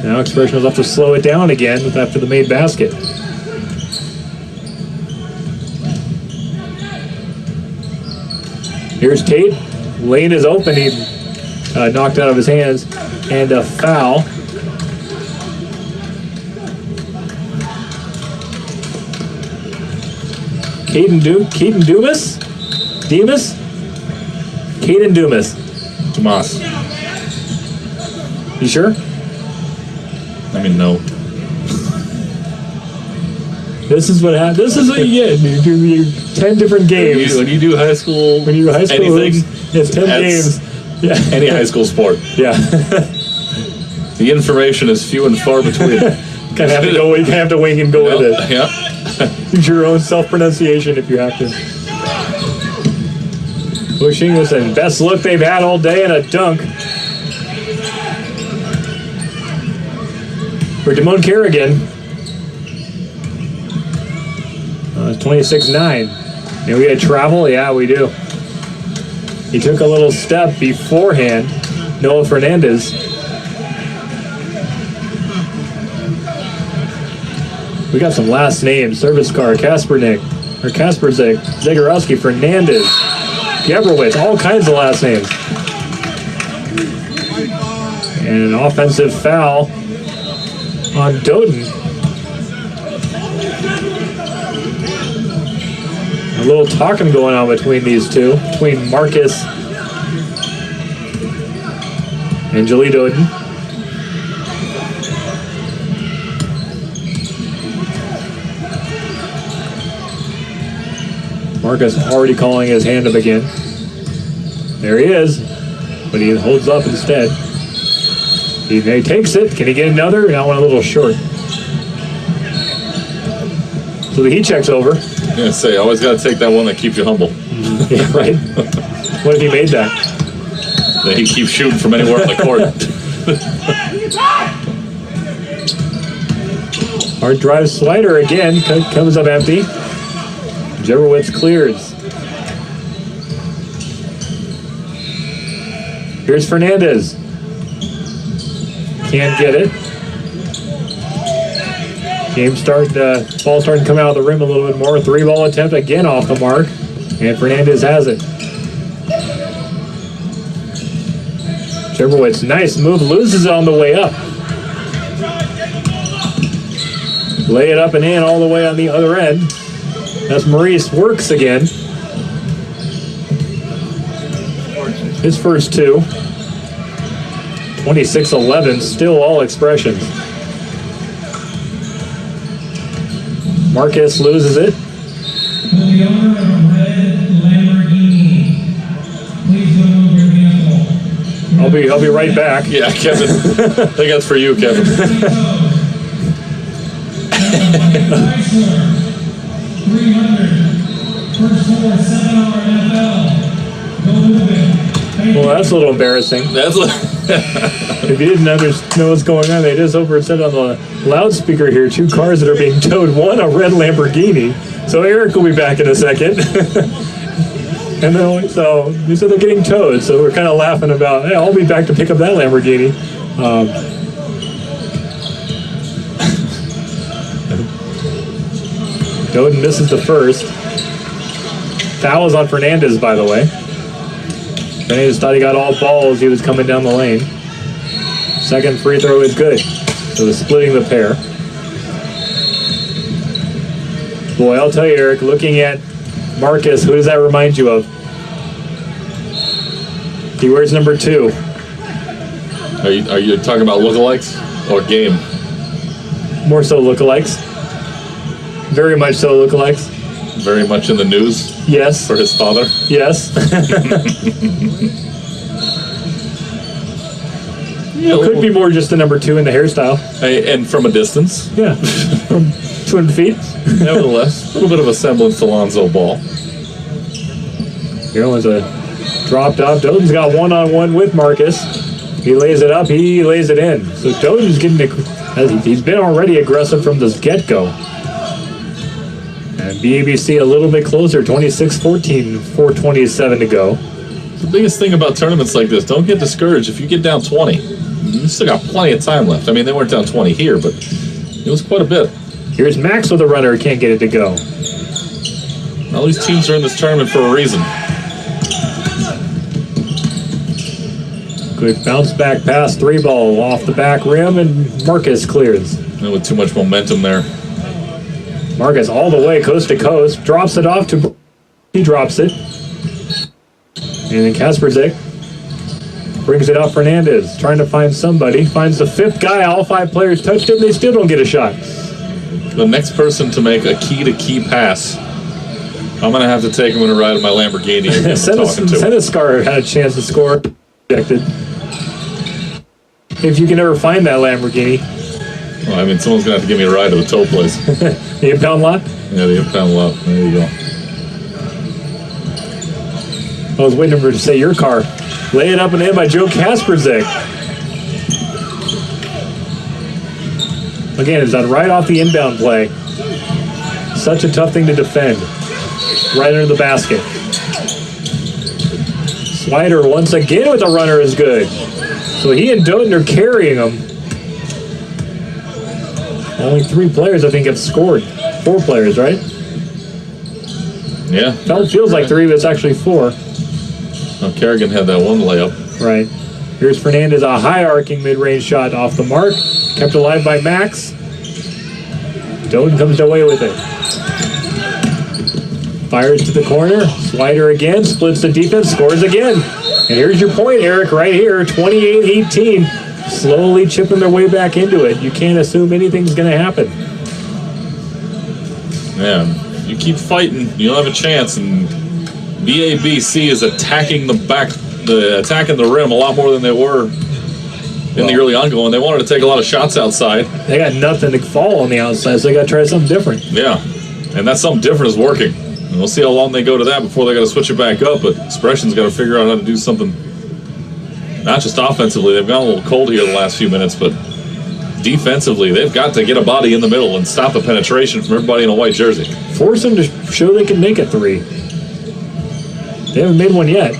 Now Expression will have to slow it down again after the made basket. Here's Tate. Lane is open. He knocked out of his hands. and a foul. Caden Dumas? Demas? Caden Dumas. Tomas. You sure? I mean, no. This is what happens. This is what you get. You do your 10 different games. When you do high school, When you do high school anything, hoops, it's 10 that's- games. Yeah. any high school sport, Yeah. the information is few and far between. You have to wing and go with it. Yeah. Use your own self-pronunciation if you have to. Pushing this and best look they've had all day and a dunk. For Damone Kerrigan. It's 26-9. And we had travel? Yeah, we do. He took a little step beforehand. Noah Fernandez. We got some last names. Service car, Kasperzik, Zagorowski, Fernandez, Gebrowitz, all kinds of last names. And an offensive foul on Doden. A little talking going on between these two, between Marcus and Jolie Doden. Marcus already calling his hand up again. There he is, but he holds up instead. He takes it. Can he get another? That one a little short. So the heat check's over. I'm gonna say, always got to take that one that keeps you humble. Yeah, right. What if he made that? Then he keeps shooting from anywhere on the court. Hard drive slider again. Comes up empty. Gebrowitz clears. Here's Fernandez. Can't get it. Ball starting to come out of the rim a little bit more. 3-ball attempt again off the mark. And Fernandez has it. Gebrowitz, nice move, loses it on the way up. Lay it up and in all the way on the other end. That's Maurice Works again. His first two. 26-11, still all expressions. Marcus loses it. Will the owner of a red Lamborghini please look over your vehicle? I'll be right back. Yeah, Kevin. I think that's for you, Kevin. Chrysler 300 first floor $7 NFL. Go move it. Thank Well, you. that's a little embarrassing. That's If you didn't know what's going on, they just said on the loudspeaker here, 2 cars that are being towed. One, a red Lamborghini. So Eric will be back in a second. And then, so you said they're getting towed. So we're kind of laughing about, hey, I'll be back to pick up that Lamborghini. Doden misses the first. Foul is on Fernandez, by the way. Fernandez thought he got all balls. He was coming down the lane. Second free throw is good. So they're splitting the pair. Boy, I'll tell you, Eric, looking at Marcus, who does that remind you of? He wears number 2. Are you talking about lookalikes or game? More so lookalikes. Very much so lookalikes. Very much in the news Yes. for his father. Yes. It could be more just the number 2 in the hairstyle. And from a distance, Yeah. From 200 feet. nevertheless, a little bit of a semblance to Lonzo Ball. Here was a dropped off. Doden's got one-on-one with Marcus. He lays it up. He lays it in. So Doden's he's been already aggressive from this get-go. And BABC a little bit closer, 26-14, 4:27 to go. The biggest thing about tournaments like this, don't get discouraged if you get down 20. You still got plenty of time left. I mean, they weren't down 20 here, but it was quite a bit. Here's Max with a runner. Can't get it to go. All these teams are in this tournament for a reason. Good bounce back pass, 3-ball off the back rim, and Marcus clears. And with too much momentum there. Marcus all the way coast to coast, drops it off to. He drops it. And then Kasperzik brings it up. Fernandez trying to find somebody. Finds the 5th guy. All 5 players touched him. They still don't get a shot. The next person to make a key-to-key pass, I'm going to have to take him on a ride in my Lamborghini. Senescar had a chance to score. Rejected. If you can ever find that Lamborghini. Well, I mean, someone's going to have to give me a ride to the tow place. The impound lot? Yeah, the impound lot. There you go. I was waiting for you to say your car. Lay it up and in by Joe Kasperzik. Again, it's done right off the inbound play. Such a tough thing to defend. Right under the basket. Slider once again with a runner is good. So he and Doughton are carrying them. Only 3 players, I think, have scored. 4 players, right? Yeah. Feels like 3, but it's actually 4. Well, Kerrigan had that one layup. Right. Here's Fernandez, a high arcing mid-range shot off the mark. Kept alive by Max. Doughton comes away with it. Fires to the corner. Slider again. Splits the defense. Scores again. And here's your point, Eric, right here. 28-18. Slowly chipping their way back into it. You can't assume anything's going to happen. Man, you keep fighting, you'll have a chance. And BABC is attacking attacking the rim a lot more than they were in the early ongoing. They wanted to take a lot of shots outside. They got nothing to fall on the outside, so they got to try something different. Yeah, and that something different is working. And we'll see how long they go to that before they got to switch it back up. But Expression's got to figure out how to do something. Not just offensively, they've gone a little cold here the last few minutes, but defensively, they've got to get a body in the middle and stop the penetration from everybody in a white jersey. Force them to show they can make a 3. They haven't made one yet.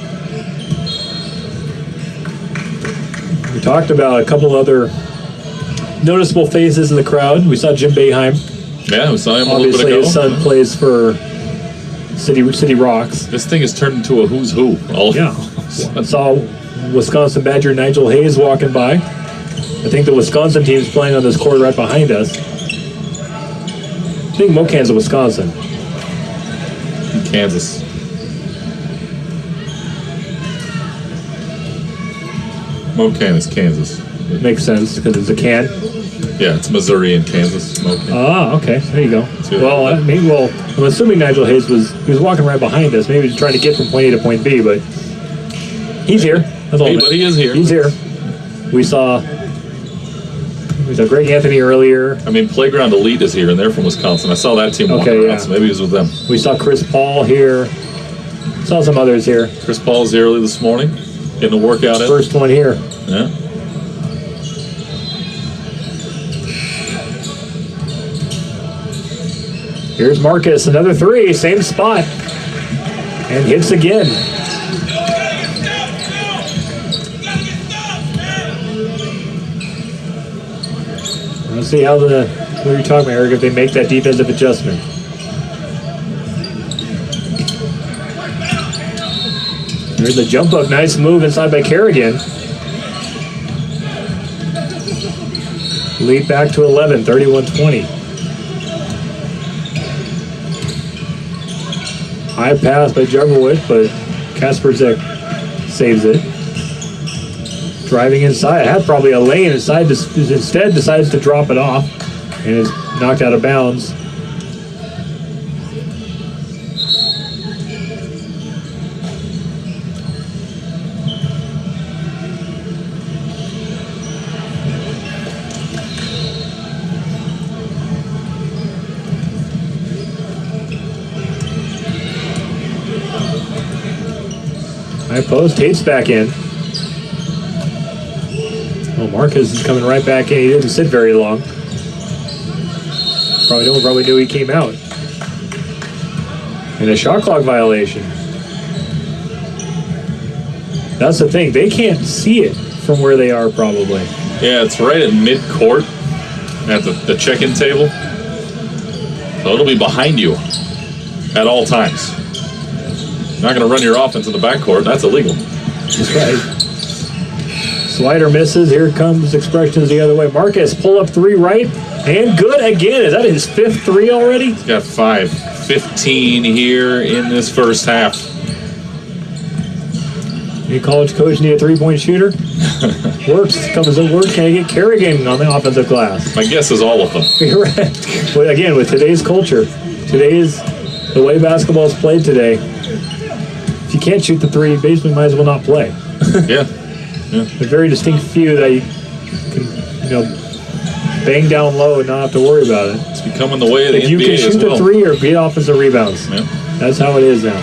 We talked about a couple other noticeable faces in the crowd. We saw Jim Boeheim. Yeah, we saw him Obviously, a little bit ago. his son plays for City Rocks. This thing has turned into a who's who. Yeah. I saw Wisconsin Badger Nigel Hayes walking by. I think the Wisconsin team is playing on this court right behind us. I think Mocan's in Wisconsin. Kansas. Mocan is Kansas. Makes sense because it's a can. Yeah, it's Missouri and Kansas. Mocan. Ah, okay. There you go. Well, I'm assuming Nigel Hayes was walking right behind us. Maybe he's trying to get from point A to point B, but he's here. That's all. But he is here. He's here. We saw Greg Anthony earlier. I mean, Playground Elite is here, and they're from Wisconsin. I saw that team walking around, so maybe he was with them. We saw Chris Paul here. Saw some others here. Chris Paul's here early this morning, getting a workout in. First one here. Yeah. Here's Marcus, another 3, same spot, and hits again. Let's see how what are you talking about, Eric, if they make that defensive adjustment. Here's the jump up, nice move inside by Kerrigan. Lead back to 11, 31-20. High pass by Juggerwood, but Kasperzik saves it. Driving inside, had probably a lane inside, instead decides to drop it off and is knocked out of bounds. High post, Tate's back in. Oh, Marcus is coming right back in. He didn't sit very long. Probably knew he came out. And a shot clock violation. That's the thing. They can't see it from where they are, probably. Yeah, it's right at mid-court at the check-in table. So it'll be behind you at all times. You're not going to run your offense in the backcourt. That's illegal. That's right. Slider misses. Here comes Expressions the other way. Marcus pull up 3 right and good again. Is that his 5th 3 already? He's got 5. 15 here in this first half. Any college coach need a 3-point shooter? Works. Comes at work. Can I get Kerrigan on the offensive glass? My guess is all of them. You're right. But again, with today's culture, the way basketball is played today, if you can't shoot the 3, you basically might as well not play. Yeah. A very distinct few that you can, bang down low and not have to worry about it. It's becoming the way of the NBA If you can shoot the 3 or get offensive rebounds. Yeah. That's how it is now.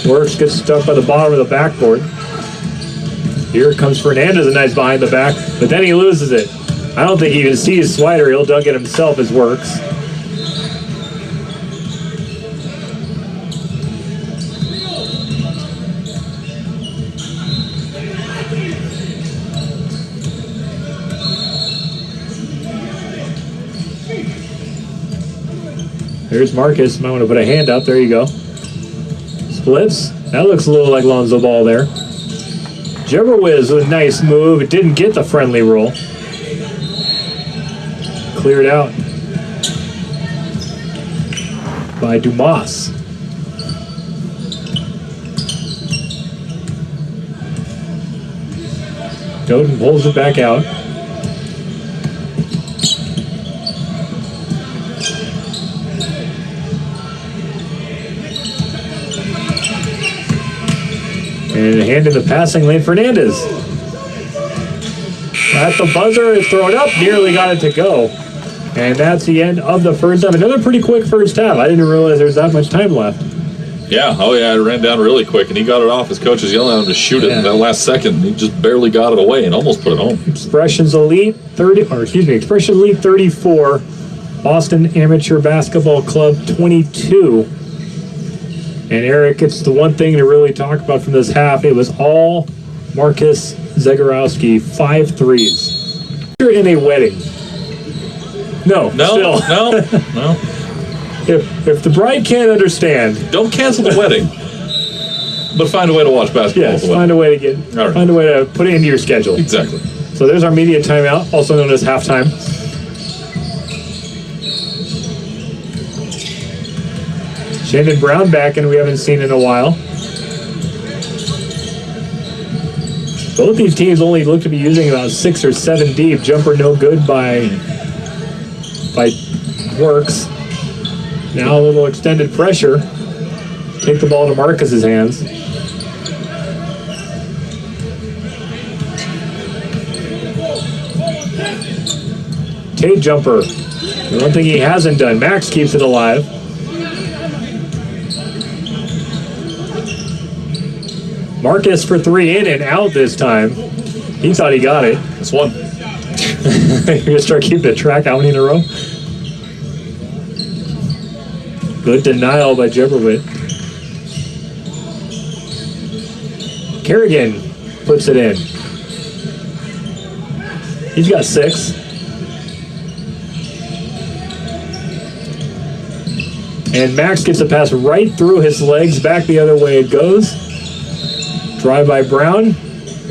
Works, gets stuck by the bottom of the backboard. Here comes Fernandez, a nice behind the back, but then he loses it. I don't think he even sees Slider. He'll dunk it himself as Works. There's Marcus. Might want to put a hand up. There you go. Splits. That looks a little like Lonzo Ball there. Jebberwiz with a nice move. It didn't get the friendly roll. Cleared out by Dumas. Doden pulls it back out. And hand in the passing lane, Fernandez. At the buzzer, it's thrown up, nearly got it to go. And that's the end of the first half. Another pretty quick first half. I didn't realize there was that much time left. Yeah, it ran down really quick, and he got it off. His coach was yelling at him to shoot it in that last second. He just barely got it away and almost put it home. Expression Elite 34, Boston Amateur Basketball Club 22. And Eric, it's the one thing to really talk about from this half. It was all Marcus Zagorowski, 5 threes. You're in a wedding. No. If the bride can't understand, don't cancel the wedding, but find a way to watch basketball. Yes, find a way to find a way to put it into your schedule. Exactly. So there's our media timeout, also known as halftime. Shandon Brown back, and we haven't seen in a while. Both these teams only look to be using about 6 or 7 deep. Jumper no good by Works. Now a little extended pressure. Take the ball to Marcus's hands. Tate jumper. The one thing he hasn't done. Max keeps it alive. Marcus for 3 in and out this time. He thought he got it. That's one. You're going to start keeping the track how many in a row? Good denial by Jebberwitt. Kerrigan puts it in. He's got 6. And Max gets a pass right through his legs. Back the other way it goes. Drive by Brown.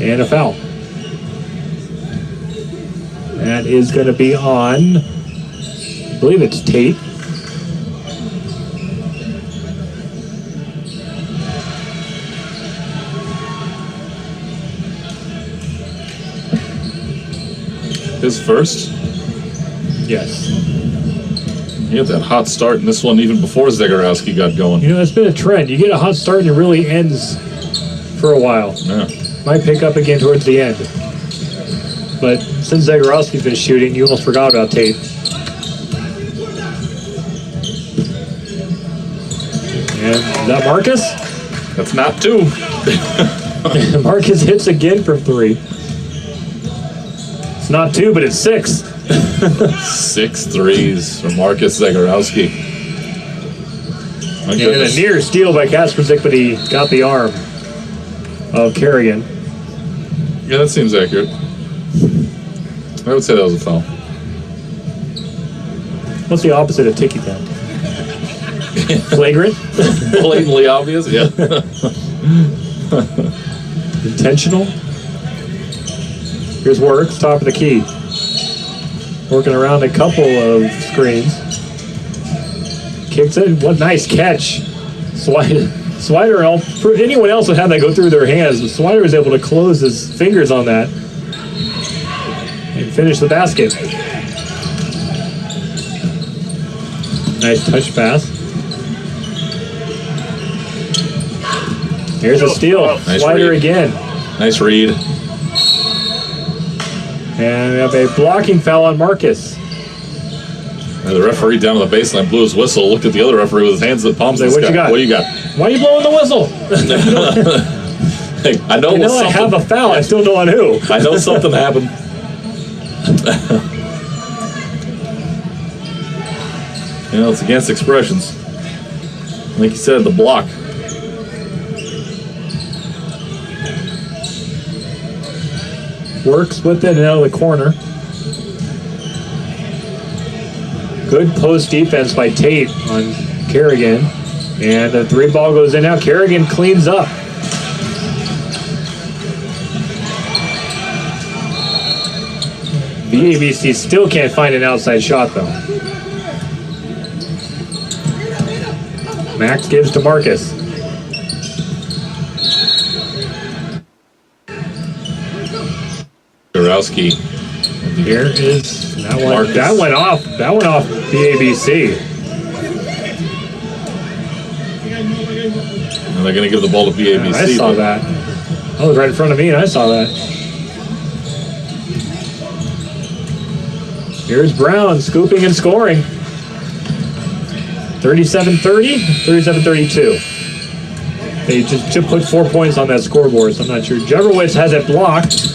And a foul. That is going to be on, I believe it's Tate. His first? Yes. He had that hot start in this one even before Zagorowski got going. You know, it's been a trend. You get a hot start and it really ends for a while. Yeah. Might pick up again towards the end. But since Zagorowski's been shooting, you almost forgot about Tate. And is that Marcus? That's not 2. Marcus hits again from 3. It's not 2, but it's 6. 6 threes from Marcus Zagorowski. And a near steal by Kasperzik, but he got the arm of Kerrigan. Yeah, that seems accurate. I would say that was a foul. What's the opposite of ticky tack? Flagrant? Blatantly obvious, yeah. Intentional. Here's Works, top of the key. Working around a couple of screens. Kicks it. What nice catch. Swider, anyone else would have that go through their hands. But Swider was able to close his fingers on that and finish the basket. Nice touch pass. Here's a steal. Nice Swider read. again. Nice read. And we have a blocking foul on Marcus. And the referee down on the baseline blew his whistle, looked at the other referee with his hands in the palms of the What sky. you got? What do you got? Why are you blowing the whistle? Hey, I know, I have a foul. I still know on who. I know something happened. You know, it's against expressions. Like you said, the block. Works with it and out of the corner. Good post defense by Tate on Kerrigan. And the 3 ball goes in now. Kerrigan cleans up. BABC still can't find an outside shot though. Max gives to Marcus. Borowski. Here is that one. Marcus. That went off. That went off BABC. And they're going to give the ball to BABC. I saw that. That was right in front of me, and I saw that. Here's Brown scooping and scoring. 37-30, 37-32. They just put 4 points on that scoreboard, so I'm not sure. Jeverwitz has it blocked.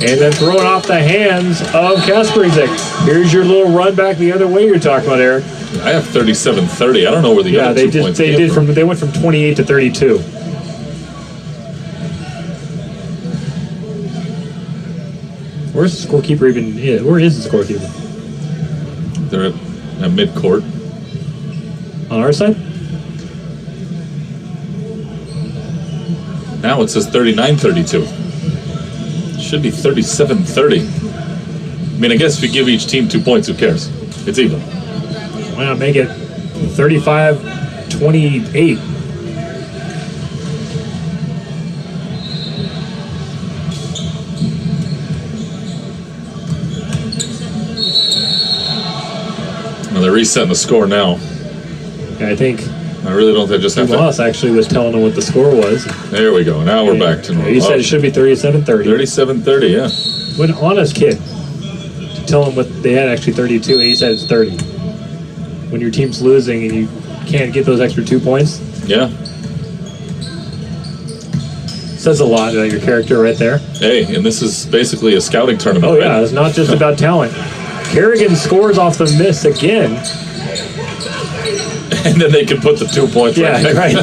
And then thrown off the hands of Kasperzak. Here's your little run back the other way you're talking about, Eric. I have 37-30. I don't know where the other 2 points came from. They went from 28 to 32. Where's the scorekeeper even? Yeah, where is the scorekeeper? They're at midcourt. On our side? Now it says 39-32. Should be 37-30. I mean, I guess if you give each team 2 points, who cares? It's even. Why not make it 35-28? Well, they're resetting the score now. Yeah, I think I really don't think they just have to. Moss actually was telling them what the score was. There we go. Now we're back to normal. He said it should be 37-30. 37-30, yeah. What an honest kid. To tell him what they had actually 32, and he said it's 30. When your team's losing and you can't get those extra 2 points, Yeah. says a lot about your character right there. Hey, and this is basically a scouting tournament. Oh yeah, right? it's not just about talent. Kerrigan scores off the miss again. And then they can put the 2 points Yeah, back. right.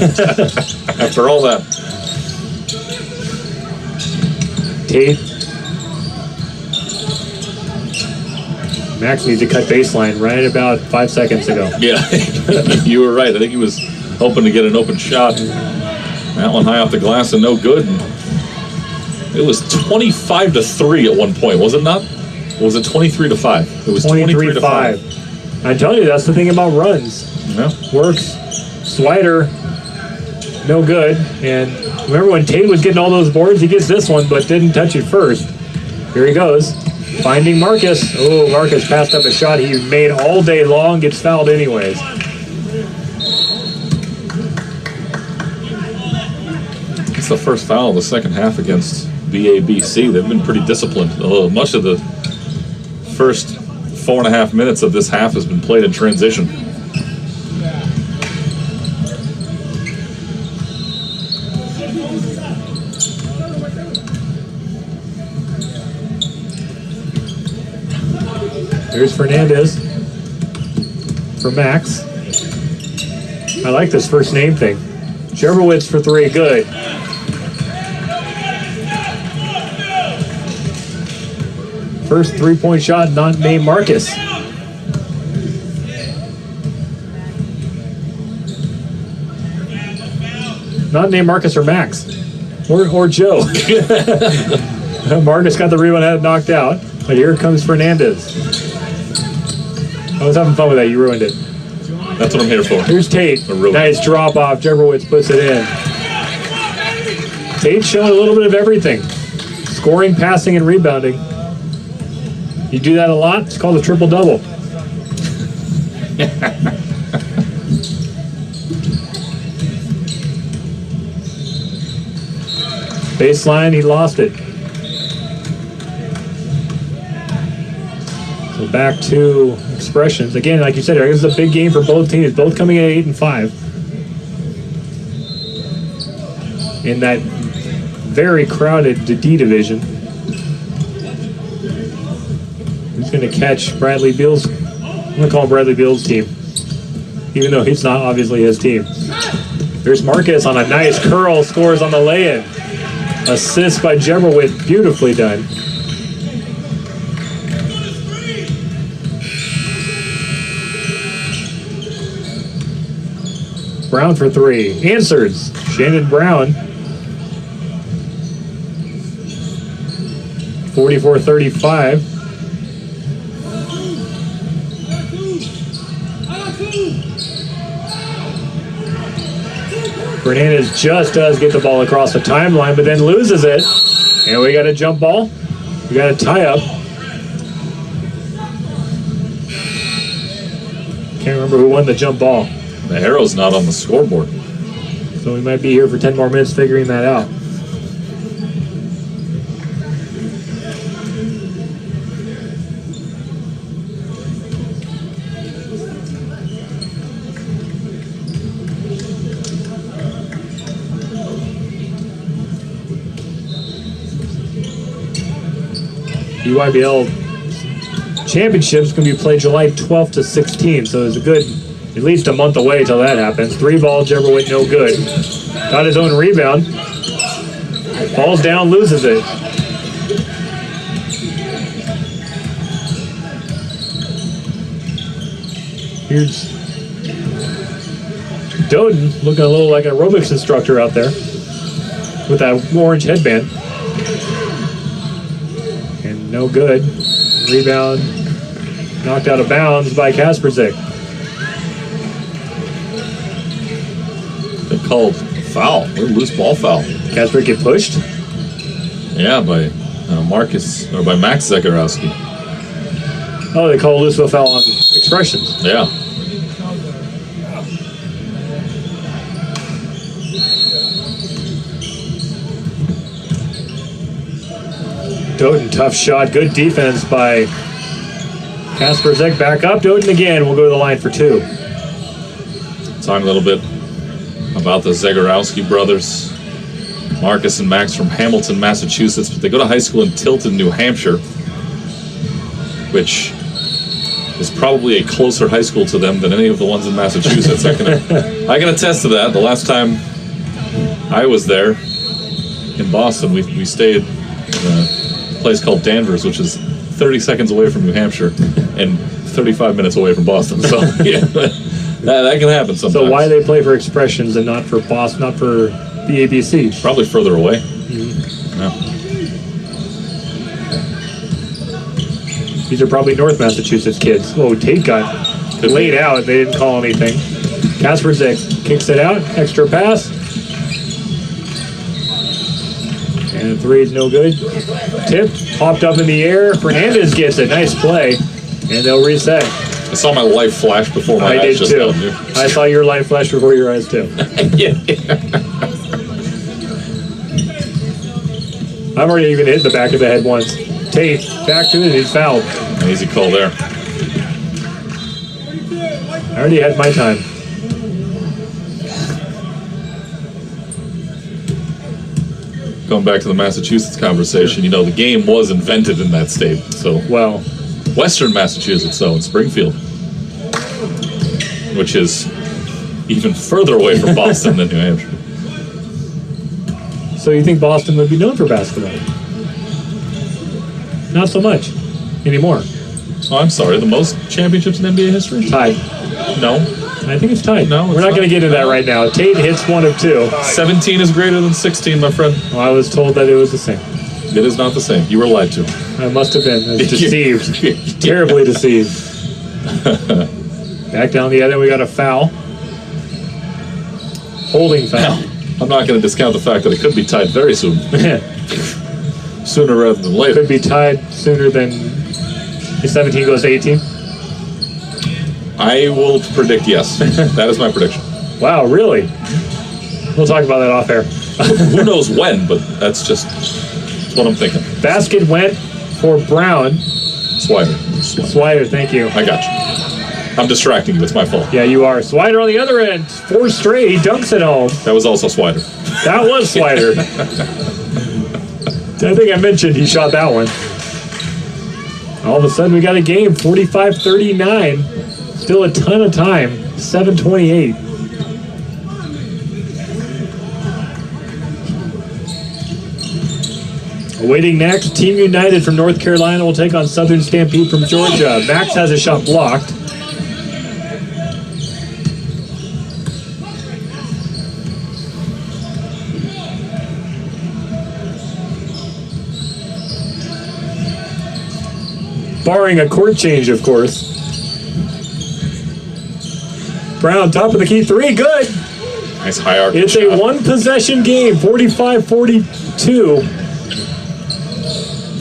After all that. Tate. Max needs to cut baseline right about 5 seconds ago. Yeah, you were right. I think he was hoping to get an open shot. That one high off the glass and no good. It was 25-3 at one point, was it not? Or was it 23-5? It was 23-5. I tell you, that's the thing about runs. Yeah. Works. Swider, no good. And remember when Tate was getting all those boards? He gets this one, but didn't touch it first. Here he goes. Finding Marcus. Oh, Marcus passed up a shot he made all day long. Gets fouled anyways. It's the first foul of the second half against BABC. They've been pretty disciplined. Much of the first 4.5 minutes of this half has been played in transition. Here's Fernandez for Max. I like this first name thing. Jeverwitz for 3, good. First 3-point shot not named Marcus. not named Marcus or Max. Or Joe. Marcus got the rebound, had it knocked out. But here comes Fernandez. I was having fun with that. You ruined it. That's what I'm here for. Here's Tate. Nice drop off. Jebrowitz puts it in. Tate showing a little bit of everything. Scoring, passing, and rebounding. You do that a lot, it's called a triple-double. Baseline, he lost it. So back to expressions. Again, like you said, this is a big game for both teams. Both coming in at 8 and 5. In that very crowded D division. Who's going to catch Bradley Beal's? I'm going to call him Bradley Beal's team, even though he's not obviously his team. There's Marcus on a nice curl, scores on the lay-in. Assist by Jebrowitz, beautifully done. Brown for 3. Answers. Shannon Brown. 44-35. Fernandez just does get the ball across the timeline, but then loses it. And we got a jump ball. We got a tie-up. Can't remember who won the jump ball. The arrow's not on the scoreboard. So we might be here for 10 more minutes figuring that out. UIBL Championships going to be played July 12th to 16th, so it's a good, at least a month away till that happens. 3 ball, Jebrowitz, no good. Got his own rebound. Falls down, loses it. Here's Doden looking a little like an aerobics instructor out there with that orange headband. And no good. Rebound knocked out of bounds by Kasperzik. They called foul. A loose ball foul. Kasperzik get pushed? Yeah, by Marcus, or by Max Zegarowski. Oh, they call a loose foul on expressions. Yeah. Doden, tough shot. Good defense by Kasperzik. Back up. Doden again. We'll go to the line for 2. Talk a little bit about the Zegarowski brothers. Marcus and Max from Hamilton, Massachusetts, but they go to high school in Tilton, New Hampshire, which is probably a closer high school to them than any of the ones in Massachusetts. I can attest to that. The last time I was there in Boston, we stayed in a place called Danvers, which is 30 seconds away from New Hampshire and 35 minutes away from Boston. So yeah, that can happen sometimes. So why they play for expressions and not for Boston, not for BABC? Probably further away. Mm-hmm. Yeah. These are probably North Massachusetts kids. Oh, Tate got laid out. They didn't call anything. Kasperzik kicks it out. Extra pass. And the 3 is no good. Tipped. Popped up in the air. Fernandez gets it. Nice play. And they'll reset. I saw my life flash before my eyes just too. now. I saw your light flash before your eyes too. Yeah. I've already even hit the back of the head once. Tate, back to it, he's fouled. An easy call there. I already had my time. Going back to the Massachusetts conversation, you know, the game was invented in that state. So, well, Western Massachusetts, though, in Springfield, which is even further away from Boston than New Hampshire. So you think Boston would be known for basketball? Not so much anymore. Oh, I'm sorry. The most championships in NBA history? Tied. No. I think it's tied. No, we're not going to get into that right now. Tate hits 1 of 2. 17 is greater than 16, my friend. Well, I was told that it was the same. It is not the same. You were lied to. I must have been. I was deceived. Terribly deceived. Back down the other, we got a foul. Holding foul. Now, I'm not going to discount the fact that it could be tied very soon. Sooner rather than later. Could be tied sooner than 17 goes to 18. I will predict yes. That is my prediction. Wow, really? We'll talk about that off air. Who knows when, but that's what I'm thinking. Basket went for Brown. Swider. Swider, thank you. I got you. I'm distracting you. It's my fault. Yeah, you are. Swider on the other end. 4 straight. He dunks it home. That was also Swider. That was Swider. I think I mentioned he shot that one. All of a sudden, we got a game. 45-39. Still a ton of time. 7:28. Awaiting next, Team United from North Carolina will take on Southern Stampede from Georgia. Max has a shot blocked. Barring a court change, of course. Brown, top of the key, 3, good. Nice high arc. It's a 1-possession game, 45-42.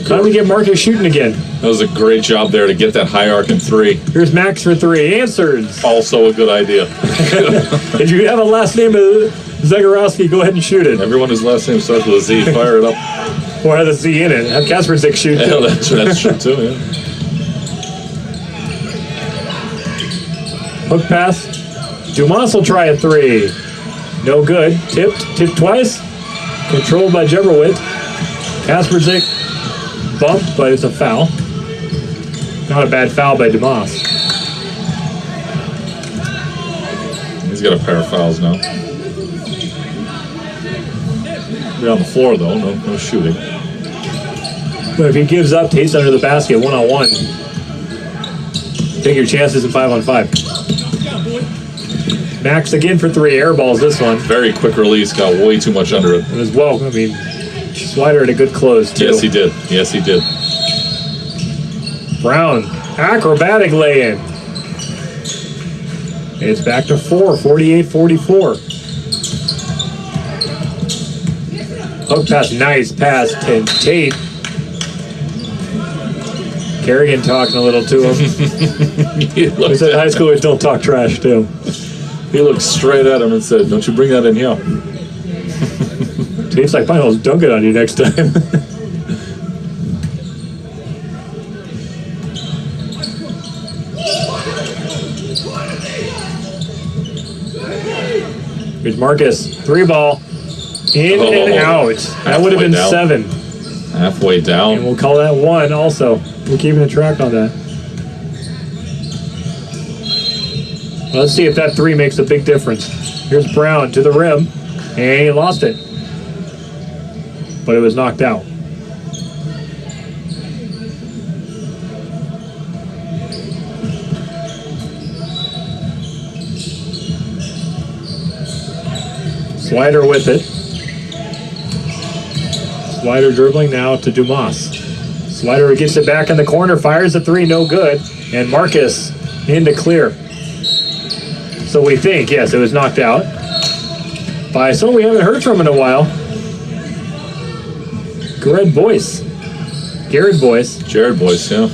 Time to get Marcus shooting again. That was a great job there to get that high arc in 3. Here's Max for 3. Answers. Also a good idea. If you have a last name of Zagorowski, go ahead and shoot it. Everyone whose last name starts with a Z, fire it up. Or have a Z in it. Have Casper Zick shoot. Yeah, that's true too, yeah. Hook pass. Dumas will try a 3. No good. Tipped twice. Controlled by Jeberwitt. Casper Zick bumped, but it's a foul. Not a bad foul by Dumas. He's got a pair of fouls now. They're on the floor though, no shooting. But if he gives up, Tate's under the basket, 1-on-1. Take your chances in 5-on-5. Max again for 3. Air balls this one. Very quick release, got way too much under it. And as well, I mean, Swider had a good close too. Yes, he did. Yes, he did. Brown, acrobatic lay-in. It's back to 4, 48-44. Hook pass, nice pass to Tate. Kerrigan talking a little to him. He said high schoolers don't talk trash too. He looked straight at him and said, "Don't you bring that in here." Tate's like, fine, I'll dunk it on you next time. Here's Marcus, 3 ball, in and out. That would have been down. 7. Halfway down. And we'll call that 1 also. We're keeping a track on that. Let's see if that 3 makes a big difference. Here's Brown to the rim, and he lost it. But it was knocked out. Swider with it. Swider dribbling now to Dumas. Swider gets it back in the corner, fires a 3, no good. And Marcus in to clear. So we think, yes, it was knocked out by someone we haven't heard from in a while. Garrett Boyce. Jared Boyce, yeah.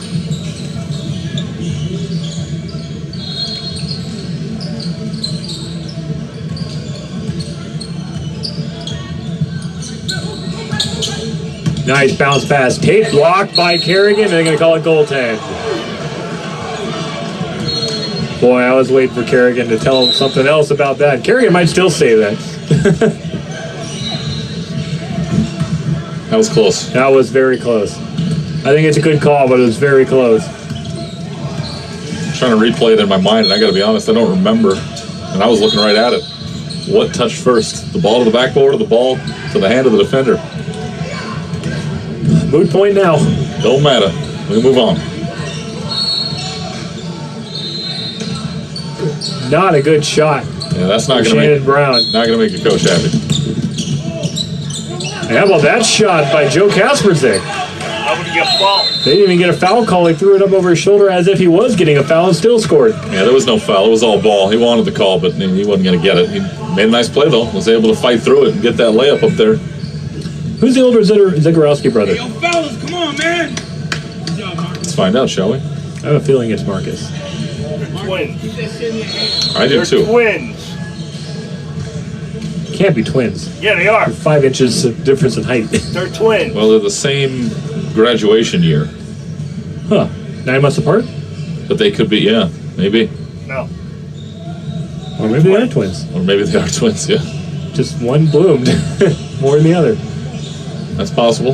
Nice bounce pass. Tate blocked by Kerrigan. They're going to call it goaltend. Boy, I was waiting for Kerrigan to tell him something else about that. Kerrigan might still say that. That was close. That was very close. I think it's a good call, but it was very close. I'm trying to replay it in my mind, and I got to be honest, I don't remember. And I was looking right at it. What touched first? The ball to the backboard or the ball to the hand of the defender? Moot point now. Don't matter. We move on. Not a good shot. Yeah, that's not for going to Shannon make Brown. not going to make your coach happy. And how about that shot by Joe Kasperzik? How would he get fouled? They didn't even get a foul call. He threw it up over his shoulder as if he was getting a foul and still scored. Yeah, there was no foul. It was all ball. He wanted the call, but he wasn't going to get it. He made a nice play, though. Was able to fight through it and get that layup up there. Who's the older Zagorowski brother? Yo, fellas, come on, man. Let's find out, shall we? I have a feeling it's Marcus. They're twins. I do, They're too. twins. Can't be twins. Yeah, they are. 5 inches of difference in height. They're twins. Well, they're the same graduation year. Huh. 9 months apart? But they could be, yeah, maybe. No. Or maybe they are twins. Or maybe they are twins, yeah. Just one bloomed more than the other. That's possible.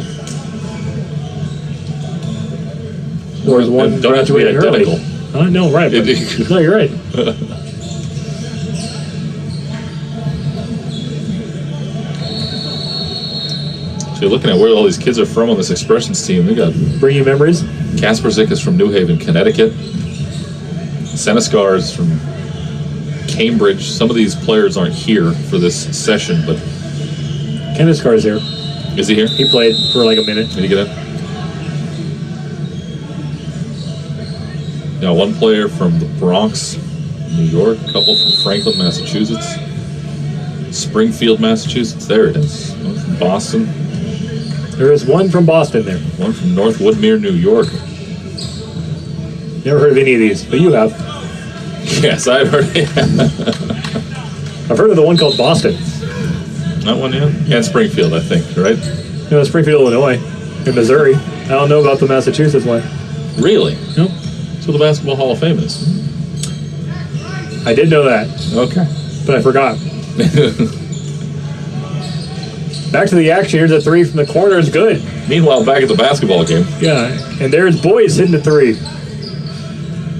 Or is one Don't have to be graduating early? identical. No, right. But, no, you're right. So you're looking at where all these kids are from on this Expressions team. They got Bring you memories? Kasperzik is from New Haven, Connecticut. Senescar is from Cambridge. Some of these players aren't here for this session, but Kenneth Carr's here. is he here? He played for like a minute. Did he get in? Now, one player from the Bronx, New York, a couple from Franklin, Massachusetts, Springfield, Massachusetts. There it is. One from Boston, There is one from Boston there. one from North Woodmere, New York. Never heard of any of these, but you have. Yes, I've heard I've heard of the one called Boston. that one, yeah. And Springfield, I think, right? No, Springfield, Illinois, in Missouri. I don't know about the Massachusetts one. Really? Nope. That's where the Basketball Hall of Fame is. I did know that, Okay. but I forgot. Back to the action. Here's a three from the corner. It's good. Meanwhile, back at the basketball game. Yeah, and there's Boyce hitting the three.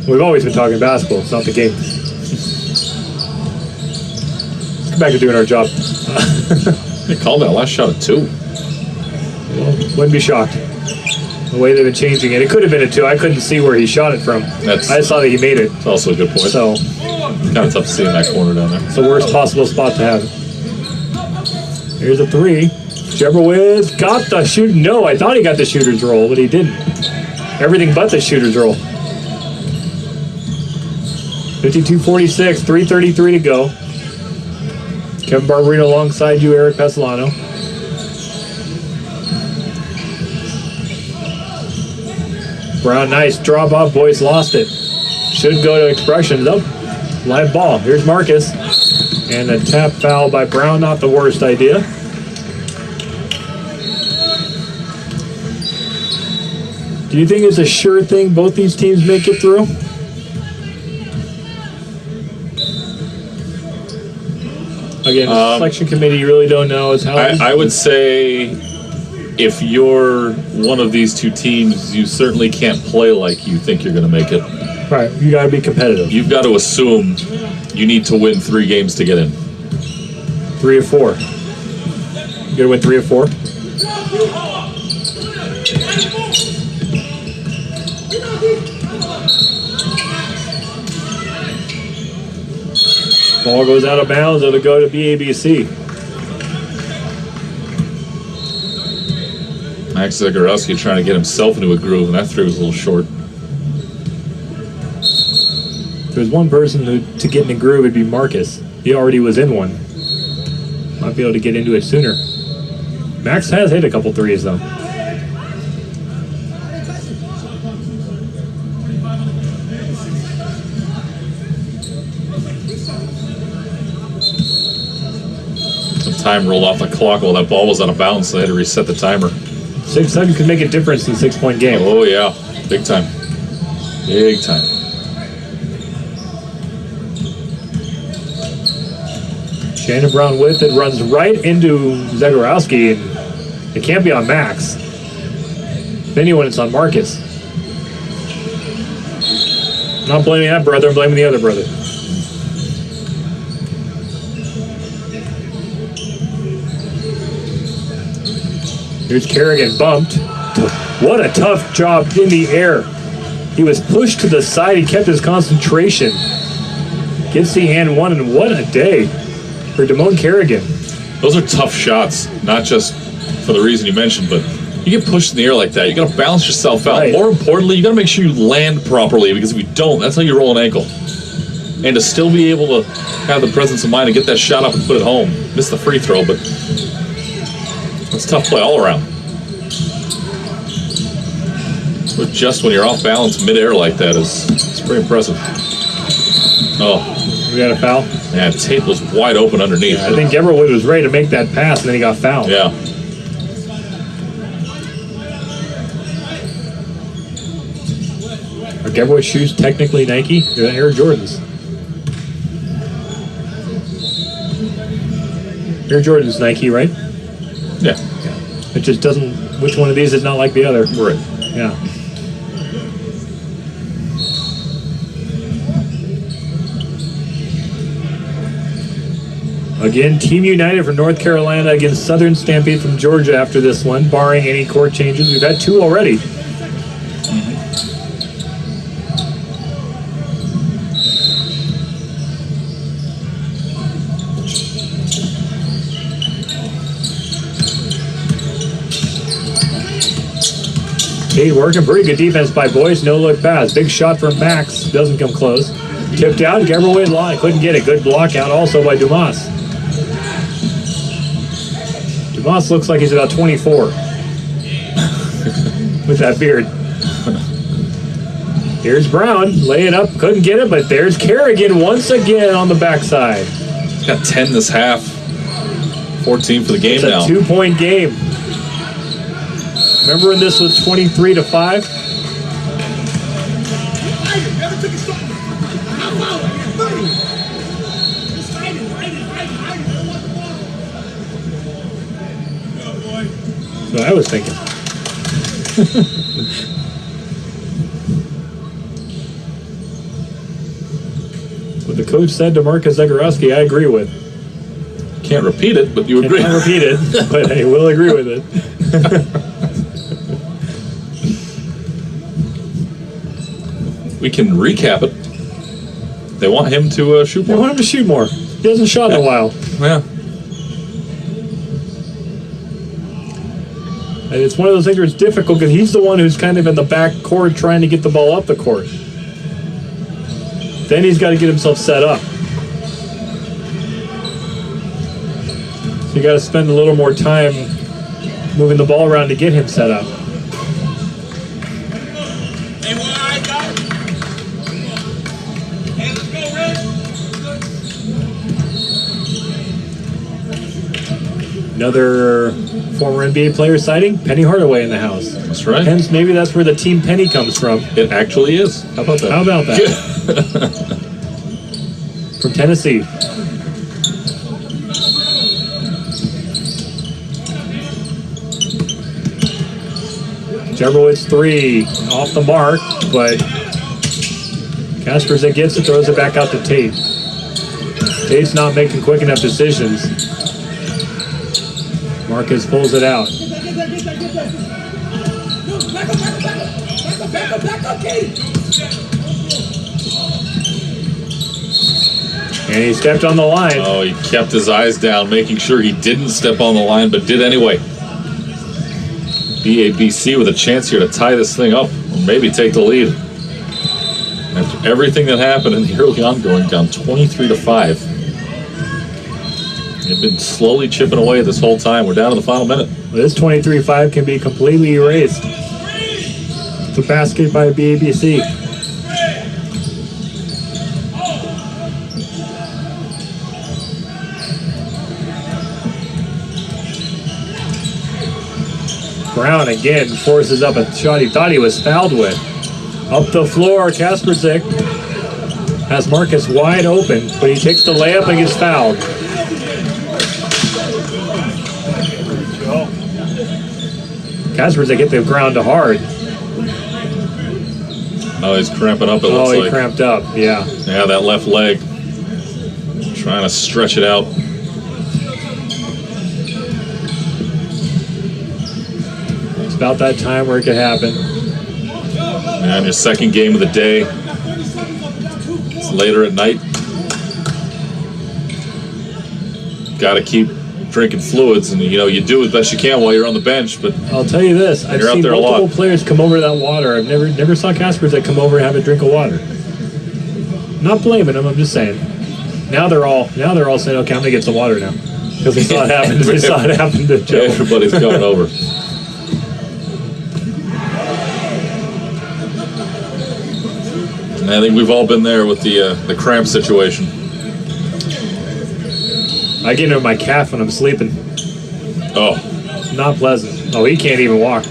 We've always been talking basketball. It's not the game. Let's get back to doing our job. They called that last shot at 2. Wouldn't be shocked. The way they've been changing it. It could have been a 2. I couldn't see where he shot it from. That's I saw that he made it. It's also a good point. So Kind of tough to see in that corner down there. it's the worst possible spot to have it. Here's a 3. Jebrowitz got the shoot. No, I thought he got the shooter's roll, but he didn't. Everything but the shooter's roll. 52-46, 3:33 to go. Kevin Barberino alongside you, Eric Pesolano. Brown, nice drop off. Boyce lost it. Should go to Expressions. Nope. Live ball. Here's Marcus. And a tap foul by Brown. Not the worst idea. Do you think it's a sure thing both these teams make it through? Again, the selection committee, you really don't know. Is how I would say if you're one of these two teams, you certainly can't play like you think you're going to make it. right. You got to be competitive. You've got to assume you need to win 3 games to get in. 3 or 4. You got to win 3 or 4. Ball goes out of bounds. It'll go to BABC. Max Zagorowski trying to get himself into a groove, and that three was a little short. If there's one person who to get in the groove, it'd be Marcus. He already was in one. Might be able to get into it sooner. Max has hit a couple threes, though. Some time rolled off the clock while that ball was out of bounds, so they had to reset the timer. 6 seconds could make a difference in a 6-point game. Oh, yeah. Big time. Big time. Shannon Brown with it, runs right into Zagorowski, and it can't be on Max. If anyone, it's on Marcus. I'm not blaming that brother, I'm blaming the other brother. Here's Kerrigan bumped. What a tough job in the air. He was pushed to the side, he kept his concentration. Gets the and one, and what a day for Damone Kerrigan. Those are tough shots, not just for the reason you mentioned, but you get pushed in the air like that. You got to balance yourself out. Right. More importantly, you got to make sure you land properly, because if you don't, that's how you roll an ankle. And to still be able to have the presence of mind to get that shot up and put it home. Missed the free throw, but it's tough play all around. But just when you're off balance midair like that it's pretty impressive. Oh, We got a foul? yeah, Tate was wide open underneath. I think Geberwood was ready to make that pass, and then he got fouled. Yeah. Are Geberwood shoes technically Nike? They're Air Jordans. Air Jordans Nike, right? Yeah. It just doesn't. Which one of these is not like the other? Right. Yeah. Again, Team United from North Carolina against Southern Stampede from Georgia after this one, barring any court changes. We've had 2 already. Tate working, pretty good defense by Boyce, no look pass. Big shot from Max, doesn't come close. Tipped out, Geberwood line, couldn't get it. Good block out also by Dumas. Dumas looks like he's about 24 with that beard. Here's Brown, lay it up, couldn't get it, but there's Kerrigan once again on the backside. Got 10 this half. 14 for the game It's now. a 2-point game. Remember when this was 23-5? That's what I was thinking. What the coach said to Marcus Zagorowski, I agree with. Can't repeat it, but you agree. Can't repeat it, but I will agree with it. We can recap it. They want him to shoot They more. want him to shoot more. He hasn't shot in a while. Yeah. And it's one of those things where it's difficult because he's the one who's kind of in the back court trying to get the ball up the court. Then he's got to get himself set up. So you got to spend a little more time moving the ball around to get him set up. Another former NBA player sighting, Penny Hardaway in the house. That's right. Hence, maybe that's where the Team Penny comes from. It actually is. How about that? How about that? From Tennessee. Geberwood's 3 off the mark, but Kasperzik gets it, throws it back out to Tate. Tate's not making quick enough decisions. Marcus pulls it out. And he stepped on the line. Oh, he kept his eyes down, making sure he didn't step on the line, but did anyway. BABC with a chance here to tie this thing up, or maybe take the lead. After everything that happened in the early on, going down 23-5. They've been slowly chipping away this whole time. We're down to the final minute. This 23-5 can be completely erased. It's a basket by BABC. Brown again forces up a shot he thought he was fouled with. Up the floor, Kasperzik has Marcus wide open, but he takes the layup and gets fouled. Kasperzik hit the ground to hard. Oh, he's cramping up, it Oh, looks he like. cramped up, yeah. Yeah, that left leg. Trying to stretch it out. It's about that time where it could happen. And your second game of the day. It's later at night. got to keep drinking fluids, and you do as best you can while you're on the bench. But I'll tell you this: I've you're out seen there a multiple lot. players come over to that water. I've never saw Caspers that come over and have a drink of water. Not blaming them. I'm just saying. Now they're all saying, "Okay, I'm gonna get some water now," because they saw it happen. They saw it happen to Joe. Everybody's coming over. And I think we've all been there with the cramp situation. I get into my calf when I'm sleeping. Oh, Not pleasant. Oh, he can't even walk.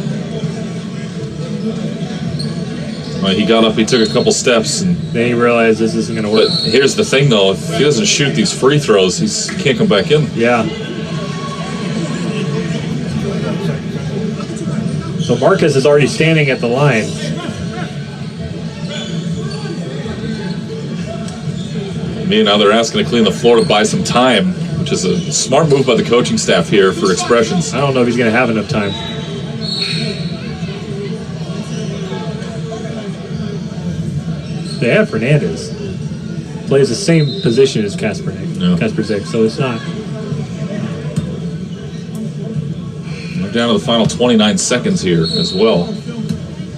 well, he got up, he took a couple steps, and Then he realized this isn't gonna work. but here's the thing, though: if he doesn't shoot these free throws, he can't come back in. Yeah. So Marcus is already standing at the line. Now they're asking to clean the floor to buy some time, which is a smart move by the coaching staff here for expressions. I don't know if he's going to have enough time. They have Fernandez. Plays the same position as Kaspernick. Yeah. Kasperzik, so it's not. We're down to the final 29 seconds here as well.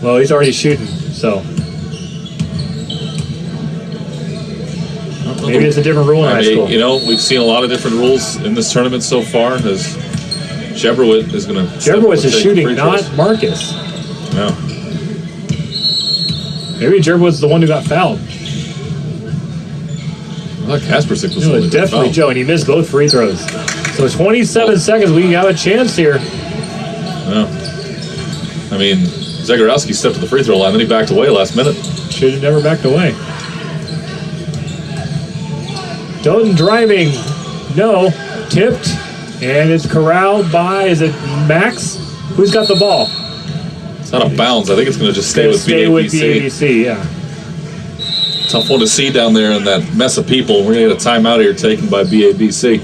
Well, he's already shooting, so maybe it's a different rule in high school. We've seen a lot of different rules in this tournament so far. As Jebrowitz is going to. Jebrowitz is shooting, not Marcus. No. Maybe Jerbowitz is the one who got fouled. I thought Kasperzik was It the one was who got definitely fouled. Joe, and he missed both free throws. So 27 seconds, we have a chance here. No. I mean, Zagorowski stepped to the free throw line, then he backed away last minute. Should have never backed away. Doden driving. No. Tipped. And it's corralled by, is it Max? Who's got the ball? It's not a bounds. I think it's going to just stay with Stay BABC. with BABC, yeah. Tough one to see down there in that mess of people. We're going to get a timeout here taken by BABC.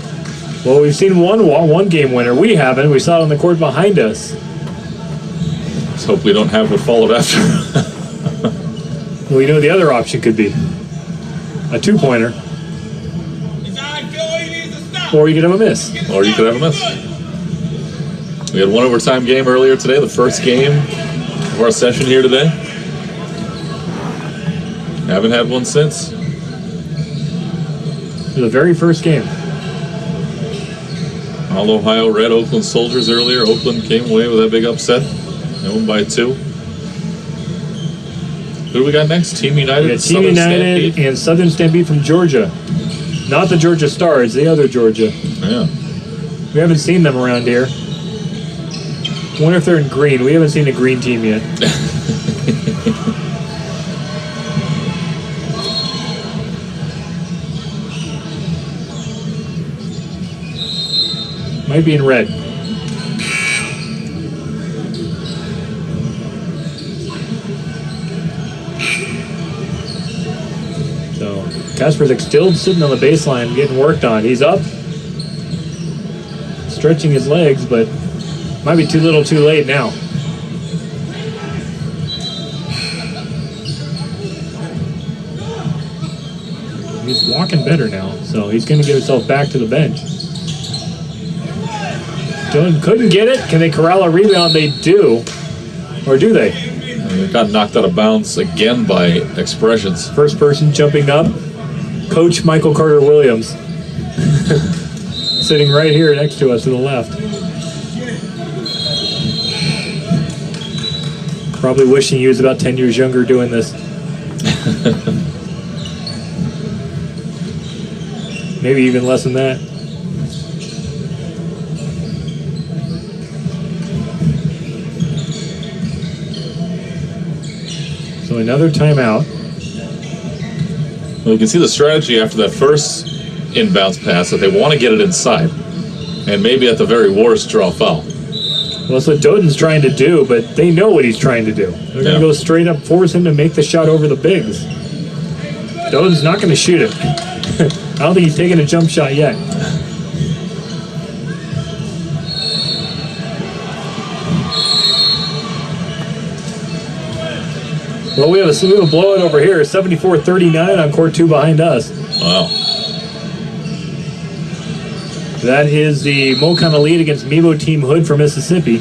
Well, we've seen one game winner. We haven't. We saw it on the court behind us. Let's hope we don't have what followed after. Well, you know the other option could be a two-pointer. Or you could have a miss. Or you could have a miss. We had one overtime game earlier today, the first game of our session here today. Haven't had one since. The very first game. All Ohio red Oakland Soldiers earlier. Oakland came away with that big upset. They won by 2. Who do we got next? Team United? We got Team Southern United Stampede? and Southern Stampede from Georgia. Not the Georgia Stars, the other Georgia. Yeah. We haven't seen them around here. Wonder if they're in green. We haven't seen a green team yet. Might be in red. So Kasperzik still sitting on the baseline getting worked on. He's up, stretching his legs, but might be too little too late now. He's walking better now, so he's going to get himself back to the bench. Dylan couldn't get it. Can they corral a rebound? They do. Or do they? They got knocked out of bounds again by expressions. First person jumping up, Coach Michael Carter Williams. Sitting right here next to us to the left. Probably wishing he was about 10 years younger doing this. Maybe even less than that. So another timeout. Well, you can see the strategy after that first inbounds pass that they want to get it inside. And maybe at the very worst, draw a foul. Well, that's what Doden's trying to do, but they know what he's trying to do. They're going to go straight up, force him to make the shot over the bigs. Doden's not going to shoot it. I don't think he's taking a jump shot yet. Well, we have a blowout over here, 74-39 on court 2 behind us. Wow. That is the Mocona lead against Mevo Team Hood from Mississippi.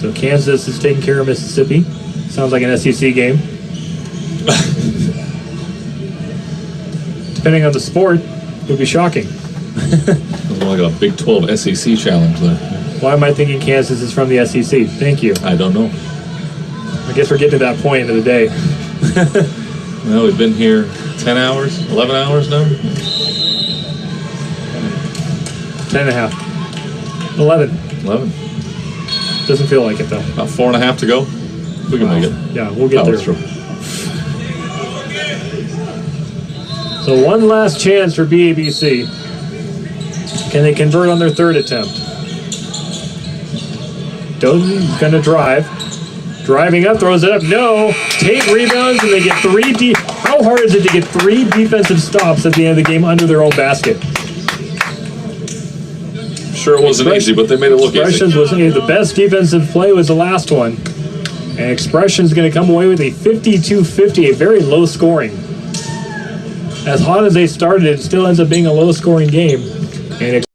So Kansas is taking care of Mississippi. Sounds like an SEC game. Depending on the sport, it would be shocking. Like a Big 12 SEC challenge there. Why am I thinking Kansas is from the SEC? Thank you. I don't know. I guess we're getting to that point of the day. Well, we've been here 10 hours, 11 hours now. 10 and a half. 11. 11. Doesn't feel like it though. About 4.5 to go. We can make it. Yeah, we'll get Oh, there. that's true. So one last chance for BABC. Can they convert on their third attempt? Doden's gonna drive. Driving up, throws it up. No. Tate rebounds, and they get How hard is it to get 3 defensive stops at the end of the game under their own basket? Sure, it wasn't easy, but they made it look Expressions easy. was the best defensive play was the last one. And Expression's going to come away with a 52-50, a very low scoring. As hot as they started, it still ends up being a low scoring game. And